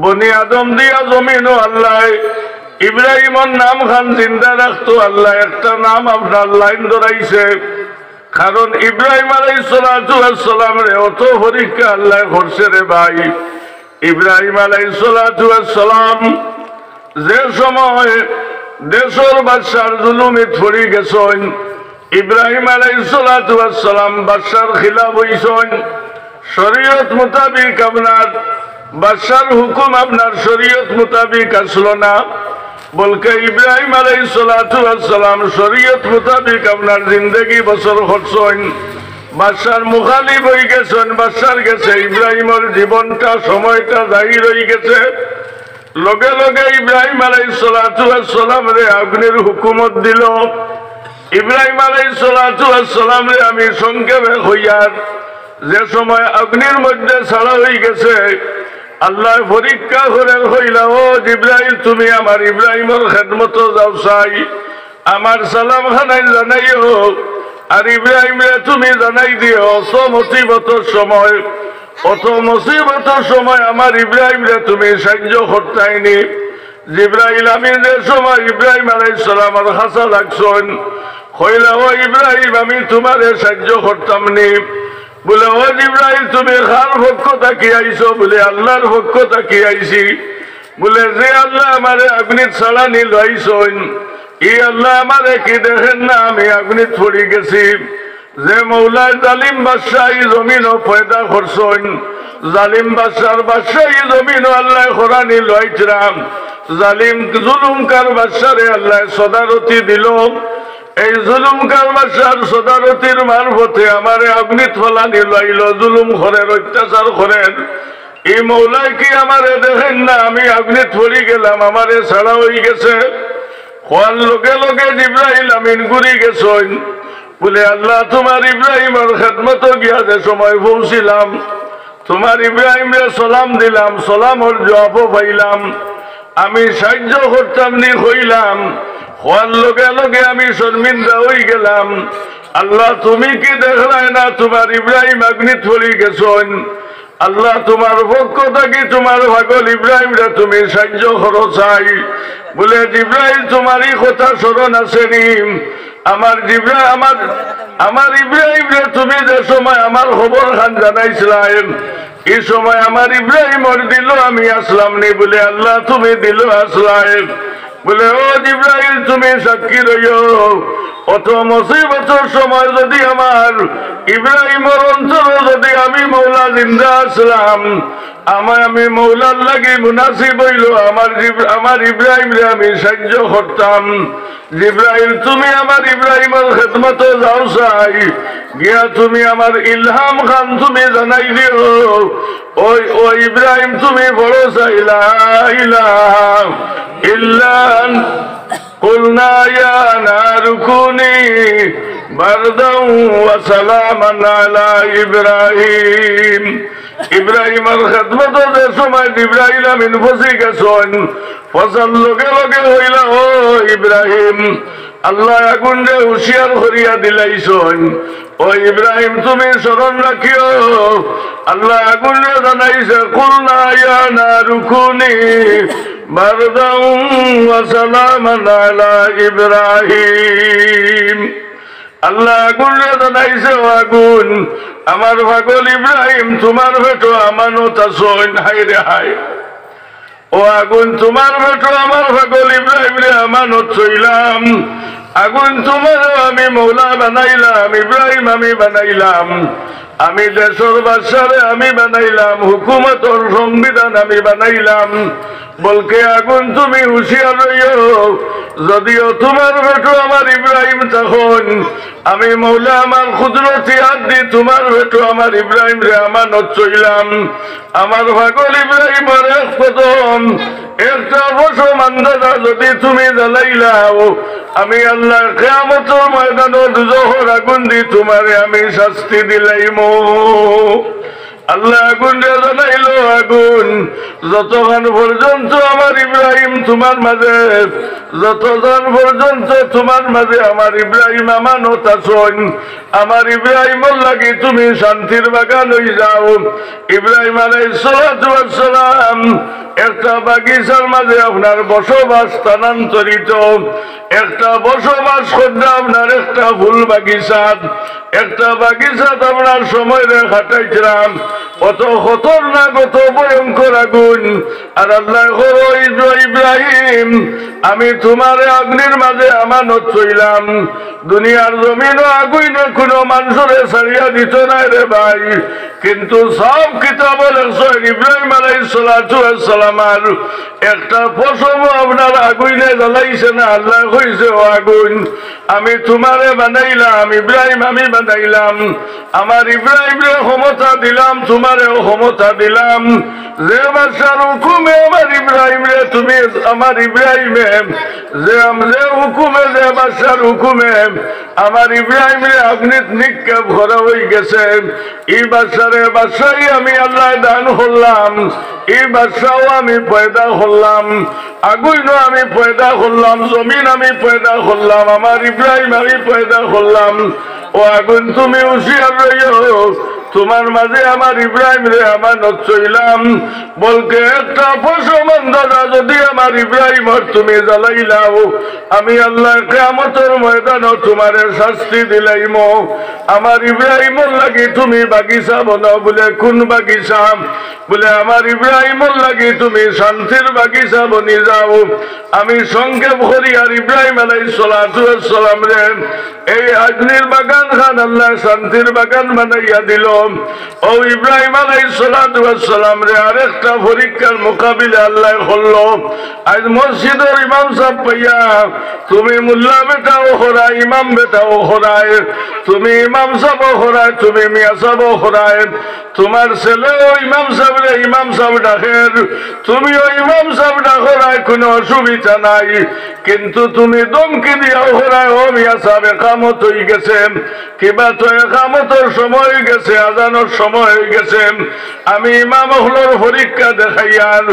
বনি আদম দিয়া জমিন আল্লাহ ইব্রাহিমের নাম খান জিন্দা রাখতো। আল্লাহ একটা নাম আপনার লাইন ধরাইছে, কারণ ইব্রাহিম আলাইহিস সালামের অত পরীক্ষা আল্লাহ করছে রে ভাই। ইব্রাহিম আলাইহিস সালাম যে সময় দেশের বাদশার জুলুমে পড়ে গেছেন, ইব্রাহিম আলাইহিস সালাম বাদশার খিলাফ হইছেন। শরীয়ত মোতাবিক আপনার বাদশার হুকুম আপনার শরীয়ত মোতাবিক আসলো না, বলকে ইব্রাহিম আলাইহিস সালাম শরীয়ত মোতাবিক আপনার জিন্দগি বছর করছেন। বাদশার মুখালিফ হয়ে গেছেন, বাদশার গেছে ইব্রাহিমের জীবনটা সময়টা জাহির হয়ে গেছে। লগে লগে ইব্রাহিম আলাইহিস সালাম রে আগুনের হুকুমত দিল। ইব্রাহিম আলাইহিস সালাম রে আমি সংক্ষেপে হইয়ার যে সময় অগ্নির মধ্যে ছাড়া হয়ে গেছে, আল্লাহ পরীক্ষা করে হইলা, ও জিব্রাইল তুমি আমার ইব্রাহিমের খেদমত যাও চাই, আমার সালাম খানাই জানাইও, আর ইব্রাহিম রে তুমি জানাই দিও অত মুসিবতের সময় আমার ইব্রাহিম রে তুমি সাহায্য করতাইনি। জিব্রাইল আমি যে সময় ইব্রাহিম আলাইহিস সালামের কাছে লাগছেন, কইলা ও ইব্রাহিম আমি তোমারে সাহায্য করতাম নি। বলে ও জিব্রাইল তুমি কার পক্ষ থাকি আইছো? বলে আল্লাহর পক্ষ থাকি আইছি। বলে যে আল্লাহ আমারে আগুনিত ছাড়ানি লাইছেন, এই আল্লাহ আমারে কি দেখেন না আমি আগুনিত পড়ে গেছি? যে মৌলায় জালিম বাদশাহ এই জমিনও পয়দা করছেন, জালিম বাদশার বাদশাহ এই জমিনও আল্লাহ খরানি লাইছিলাম, জালিম জুলুমকার বাদশারে আল্লাহ সদারতি দিল। এই জুলুমকার বাদশার সদারতির মারফতে আমারে অগ্নিত ফলানি লাইল, জুলুম করেন অত্যাচার করেন। এই মৌলায় কি আমারে দেখেন না আমি অগ্নিত পড়ে গেলাম, আমারে ছাড়া হয়ে গেছে। হওয়ার লগে লগে জিব্রাইল আমিন ঘুরি গেছেন। বলে আল্লাহ তোমার ইব্রাহিমের খেদমত গিয়া যে সময় পৌঁছিলাম, তোমার ইব্রাহিমরে সালাম দিলাম, সালামর জবাবও পাইলাম, আমি সাহায্য করতাম নি হইলাম। হওয়ার লগে লগে আমি শর্মিন্দা হয়ে গেলাম। আল্লাহ তুমি কি দেখলাই না তোমার ইব্রাহিম অগ্নিত পড়ে গেছেন? আল্লাহ তোমার পক্ষ থাকি তোমার ভাগল ইব্রাহিম রে তুমি সাহায্য করো চাই। বলে জিব্রাইল তোমারই কথা স্মরণ আসেনি? আমার ইব্রাহিম রে তুমি যে সময় আমার খবর খান জানাইছিলেন, এই সময় আমার ইব্রাহিমর দিল আমি আসলাম নি? বলে আল্লাহ তুমি দিল আসলাম। বলে ও জিব্রাইল তুমি সাক্ষী রইও, অত মুসিবতের সময় যদি আমার ইব্রাহিমের অন্তরে যদি আমি মৌলা জিন্দা আসলাম, আমি মৌলার লাগি মুনাসিব হইল আমার ইব্রাহিম রে আমি সাহায্য করতাম। জিব্রাইল তুমি আমার ইব্রাহিমের খেদমত যাও চাই, গিয়া তুমি আমার ইলহাম খান তুমি জানাই দিও, ও ইব্রাহিম তুমি বড় চাইলা ইলাহা ইল্লা قلنا يا نار كوني بردا وسلاما على إبراهيم। ইব্রাহিমের খেদমতের সময় জিব্রাইল আমিন ফসি গেছেন, ফসল লগে লগে হইল ও ইব্রাহিম আল্লাহ আগুন রে হুঁশিয়ার করিয়া দিলাইছেন, ও ইব্রাহিম তুমি স্মরণ রাখিও আল্লাহ আগুন রে জানাইছে কুলনা ইয়া নারু কুনি বারদান ওয়া সালামান আলা ইব্রাহিম। আল্লাহ আগুন রে জানাইছে ও আগুন আমার পাগল ইব্রাহিম তোমার বেটো আমানত আছেন। হায় রে হায়, ও আগুন তোমার বেটো আমার পাগল ইব্রাহিম ইব্রাহিম রে আমানত চইলাম আগুন তোমারও আমি মৌলা বানাইলাম ইব্রাহিম আমি বানাইলাম আমি দেশের বাদশারে আমি বানাইলাম হুকুমতর সংবিধান আমি বানাইলাম বলকে আগুন তুমি হুঁশিয়ার রইও যদিও তোমার বেটো আমার ইব্রাহিম তখন আমি মৌলা আমার কুদরতি হাত দিয়ে তোমার বেটো আমার ইব্রাহিম রে আমানত চইলাম আমার পাগল ইব্রাহিমের এক কদম একটা বছর মান্দাদা যদি তুমি জ্বালাইলাও আমি আল্লাহ কিয়ামতের ময়দানে দুজখের আগুন দি তোমারে আমি শাস্তি দিলাইম আল্লাহ আগুন জ্বালাইল আগুন যতক্ষণ পর্যন্ত আমার ইব্রাহিম তোমার মাঝে যতক্ষণ পর্যন্ত তোমার মাঝে আমার ইব্রাহিম আমানত আছেন আমার ইব্রাহিমর লাগি তুমি শান্তির বাগান হয়ে যাও ইব্রাহিম আলাইহিস সালাতু ওয়াস সালাম একটা বাগিচার মাঝে আপনার বসবাস স্থানান্তরিত একটা বসবাস করতে আপনার একটা ফুল বাগিচাত একটা বাগিচাত আপনার সময় রে কাটাইছিলাম কত খতরনাক কত ভয়ঙ্কর আগুন আর আল্লাহ ইব্রাহিম আমি তোমার অগ্নির মাঝে আমানত চইলাম দুনিয়ার জমিনও আগুন কোনো মানুষরে ছাড়িয়া দিত নাই রে ভাই কিন্তু সব কিতাবে লেখছে ইব্রাহিম আলাইহিস সালাতু ওয়াস সালাম একটা পশম আপনার আগুনে জ্বালাইছে না আল্লাহ কইছে ও আগুন আমি তোমারে বানাইলাম ইব্রাহিম আমি বানাইলাম আমার ইব্রাহিমের ক্ষমতা দিলাম তোমারেও ক্ষমতা দিলাম যে বাদশার হুকুমে আমার ইব্রাহিম রে তুমি আমার ইব্রাহিমে যে হুকুমে যে বাদশার হুকুমে আমার ইব্রাহিম রে অগ্নিত নিক্ষেপ করা হয়ে গেছে এই বাদশারে বাদশাহী আমি আল্লাহ দান করলাম এই বাদশাও আমি পয়দা করলাম আগুনও আমি পয়দা করলাম জমিন আমি পয়দা করলাম আমার ইব্রাহিম আমি পয়দা করলাম ও আগুন তুমি হুঁশিয়ার রইও তোমার মাঝে আমার ইব্রাহিম রে আমানত চইলাম বলকে একটা পশমান দাদা যদি আমার ইব্রাহিমর তুমি জ্বালাইলাও আমি আল্লাহ কিয়ামতের ময়দানে তোমারে শাস্তি দিলাইম আমার ইব্রাহিমর লাগি তুমি বাগিচা বানাও বলে কোন বাগিচা বলে আমার ইব্রাহিমর লাগি তুমি শান্তির বাগিচা বনি যাও আমি সংক্ষেপ করি আর ইব্রাহিম আলাইহিস সালাতু ওয়াস সালাম রে এই অগ্নির বাগান খান আল্লাহ শান্তির বাগান বানাইয়া দিল ও ইব্রাহিম আলাইহিস সালাতু ওয়াস সালাম রে আরেকটা পরীক্ষার মোকাবিলা আল্লাহ করলো আজ মসজিদের ইমাম সাহেব পাইয়া তুমি মুল্লা বেটাও খরায় ইমাম বেটাও খরায় তুমি ইমাম সাহেব খরায় তুমি মিয়া সাহেব খরায় তোমার ছেলেও ইমাম সাহেব রে ইমাম সাহেব ডাকের তুমিও ইমাম সাহেব ডাকরায় কোনো অসুবিধা নাই কিন্তু তুমি দমকি দিয়াও খরায় ও মিয়া সাহেব একামত হয়ে গেছে কিবা তো একামতের সময় হয়ে গেছে আজানোর সময় হয়ে গেছে আমি ইমাম হলোর পরীক্ষা দেখাইয়ার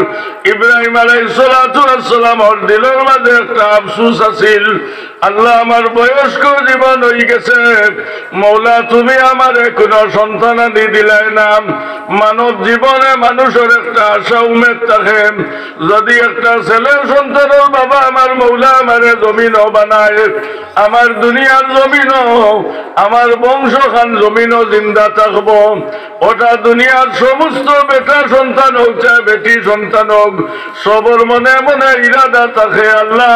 ইব্রাহিম আলাইহিস সালাতু ওয়াস সালাম ওর দিলের মাঝে একটা আফসোস আছিল আল্লাহ আমার বয়স্ক জীবন হয়ে গেছে মৌলা তুমি আমারে কোনো সন্তানাদি দিলাই না মানব জীবনে মানুষের একটা আশা উমেদ থাকে যদি একটা ছেলের সন্তানের বাবা আমার মৌলা আমারে জমিনও বানায় আমার দুনিয়ার জমিনও আমার বংশখান জমিনও জিন্দা থাকবো ওটা দুনিয়ার সমস্ত বেটা সন্তান হোক চাই বেটি সন্তান হোক সবর মনে মনে ইরাদা থাকে আল্লাহ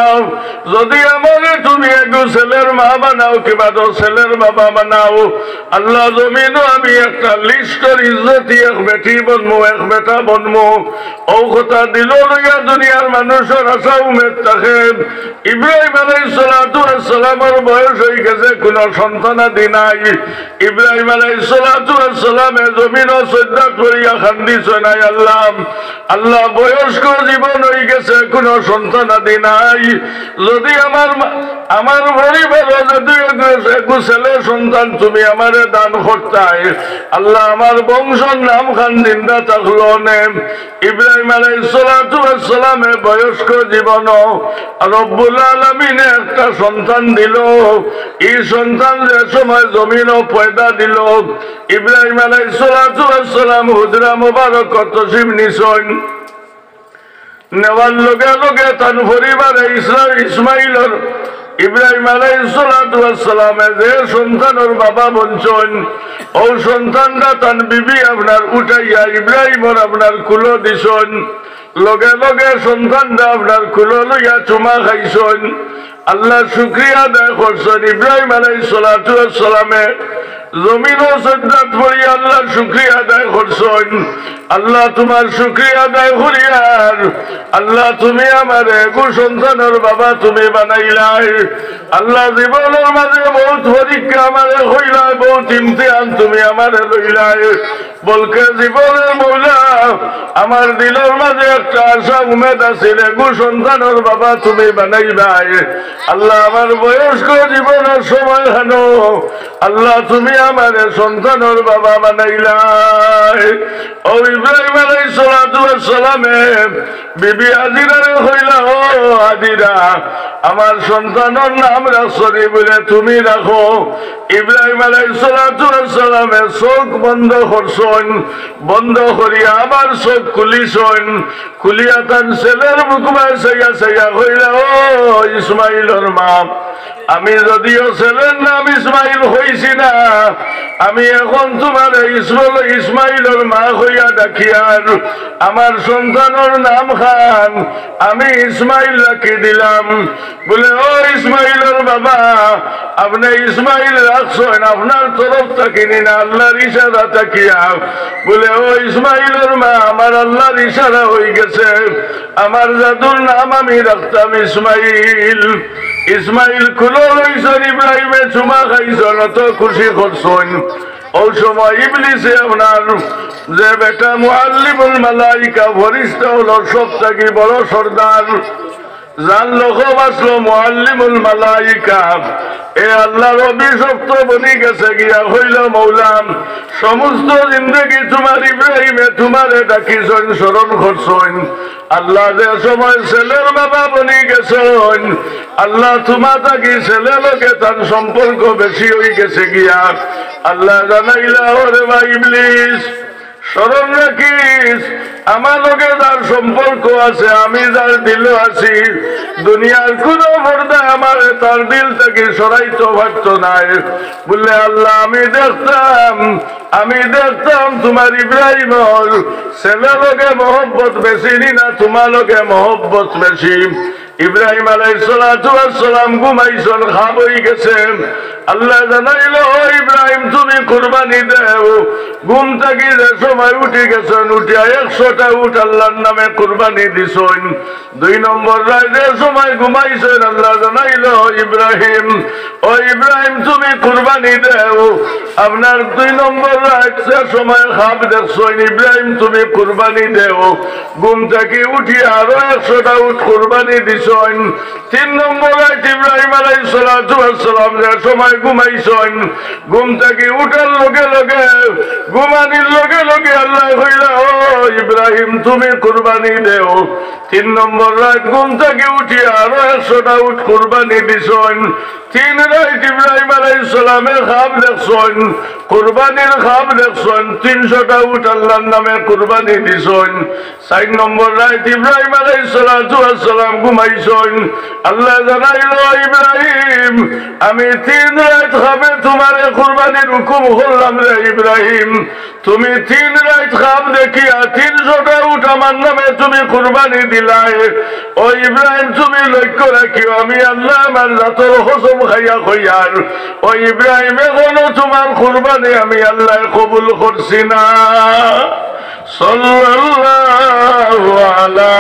যদি আমারে তুমি একটু ছেলের মা বানাও কিংবা তো ছেলের বাবা বানাও আল্লাহ জমিনও আমি একটা লিস্টের ইজ্জতি এক বেটি বনমু এক বেটা বনমু ও কথা দিল লইয়া দুনিয়ার মানুষের আশা উমেদ থাকে ইব্রাহিম আলাইহিস সালাতু ওয়াস সালামের বয়স হয়ে গেছে কোন সন্তানাদি নাই ইব্রাহিম আলাইহিস সালাতু ওয়াস সালামে জমিনও সজ্জা করিয়া খান্দিছে নাই আল্লাহ আল্লাহ বয়স্ক জীবন হয়ে গেছে কোন সন্তানাদি নাই যদি আমার পরিবার যদি একটু ছেলে সন্তান তুমি আমারে দান করতাই আল্লাহ আমার বংশের নাম খান জিন্দা থাকলো নে ইব্রাহিম আলাইহিস সালাতু ওয়াস সালামে বয়স্ক জীবন রব্বুল আলামিন একটা সন্তান দিল এই সন্তান যে সময় জমিনও পয়দা দিল ইব্রাহিম আলাইহিস সালাতু ওয়াস সালাম হুজরা মুবারক তশরিফ নিছেন নেওয়ার লগে লগে তার পরিবারে ইসমাইলের ইব্রাহিম আলাইহিস সালাতু ওয়াস সালামে যে সন্তানের বাবা বঞ্চন ও সন্তানটা তার বিবি আপনার উঠাইয়া ইব্রাহিমর আপনার কুলো দিছেন লগে লগে সন্তানটা আপনার কুলো লইয়া চুমা খাইছেন আল্লাহ শুকরিয়া আদায় করছেন ইব্রাহিম আলাইহিস সালাতু ওয়াস সালামে জমিন ও সজ্জাত পড়ি আল্লাহ শুকরিয়া আদায় করছেন আল্লাহ তোমার শুকরিয়া আদায় করিয়ার আল্লাহ তুমি আমার একু সন্তানের বাবা তুমি বানাইলাই আল্লাহ জীবনের মাঝে বহুত পরীক্ষা আমারে হইলাই বহুত ইমতিহান তুমি আমারে লইলাই বলকে জীবনের মৌলা আমার দিলের মাঝে একটা আশা উমেদ আছিল একু সন্তানের বাবা তুমি বানাইবাই আল্লাহ আমার বয়স্ক জীবনের সময় হানো আল্লাহ তুমি আমার সন্তানের বাবা বানাইলাই ও ইব্রাহিম আলাইহিস সালাতু ওয়াস সালামে বিবি হাজিরারে কইলা ও হাজিরা আমার সন্তানের নাম রাখছনি বলে তুমি রাখো ইব্রাহিম আলাইহিস সালাতু ওয়াস সালামে চোখ বন্ধ করছেন বন্ধ করিয়া আবার চোখ খুলিছেন খুলিয়া তার ছেলের মুখবায় সাইয়া সাইয়া কইলা ও ইসমাইলের মা আমি যদিও ছেলের নাম ইসমাইল হইছি না আমি এখন তোমার ইসমাইলের মা হইয়া ডাকিয়ার আমার সন্তানের নাম খান আমি ইসমাইল রাখি দিলাম বলে ও ইসমাইলের বাবা আপনি ইসমাইল রাখছেন আপনার তরফ থাকিনি না আল্লাহর ইশারা তাকিয়া বলে ও ইসমাইলের মা আমার আল্লাহর ইশারা হয়ে গেছে আমার জাদুর নাম আমি রাখতাম ইসমাইল ইসমাইল খুলো লইছেন ইব্রাহিমে চুমা খাইছেন অত খুশি করছেন ওই সময় ইবলিসে আপনার যে বেটা মুআল্লিমুল মালাইকা ফেরেশতা হলো সব থেকে বড় সর্দার জান লোক বাসলো মুআল্লিমুল মালাইকা এ আল্লাহর অভিশপ্ত বনি গেছে গিয়া হইল মৌলাম সমস্ত জিন্দগি তোমার ইব্রাহিমে তোমারে ডাকিছেন স্মরণ করছেন আল্লাহ যে সময় ছেলের বাবা বনি গেছেন আল্লাহ তোমার থাকি ছেলে লোকে তার সম্পর্ক বেশি হয়ে গেছে গিয়া আল্লাহ জানাইলা ওরে ভাই ইবলিস স্মরণ রাখিস আমার লোকে যার সম্পর্ক আছে আমি যার দিল আছি দুনিয়ার কোন পর্দা আমার তার দিল থেকে সরাইতে পারত নাই বললে আল্লাহ আমি দেখতাম তোমার ইব্রাহিমর ছেলে লোকে মহব্বত বেশি না তোমার লোকে মহব্বত বেশি ইব্রাহিম আলাইহিস সালাতু ওয়াস সালাম ঘুমাইছেন খাব হয়ে গেছে আল্লাহ জানাইল ও ইব্রাহিম তুমি কুরবানি দাও ঘুম থেকে যে সময় উঠে গেছেন উঠিয়া 100টা উট আল্লাহর নামে কুরবানি দিছেন 2 নম্বর রাতে সময় ঘুমাইছেন আল্লাহ জানাইল ইব্রাহিম ও ইব্রাহিম তুমি কুরবানি দাও আপনার 2 নম্বর রাতে সময় খাব দেখছেন ইব্রাহিম তুমি কুরবানি দাও ঘুম থেকে উঠিয়া আরো 100টা উট কুরবানি দিছেন 3 নম্বর রাতে ইব্রাহিম আলাইহিস সালাতু ওয়াস সালাম যে সময় ঘুমাইছেন ঘুম থেকে উঠার লগে লগে ঘুমানির লগে লগে আল্লাহ কইলা ও ইব্রাহিম তুমি কুরবানি দেও 3 নম্বর রাত ঘুম থেকে উঠিয়া আরো 100টা উট কুরবানি দিছেন 3 রাত ইব্রাহিম আলাইহিস সালামের খাব দেখছেন কুরবানির খাব দেখছেন 300টা উট আল্লাহর নামে কুরবানি দিছেন 4 নম্বর রাত ইব্রাহিম আলাইহিস সালাতু ওয়াস সালাম ঘুমাইছেন আল্লাহ জানাইল ইব্রাহিম আমি 3 রাত খাবে তোমার কুরবানির হুকুম করলাম রে ইব্রাহিম তুমি 3 রাত খাব দেখিয়া 300টা উট আমার নামে তুমি কুরবানি দিলাই ও ইব্রাহিম তুমি লক্ষ্য রাখিও আমি আল্লাহ আমার জাতর কসম খাইয়া কইয়ার ও ইব্রাহিম এখনো তোমার কুরবানি আমি আল্লাহ কবুল করছি না সাল্লাল্লাহু আলা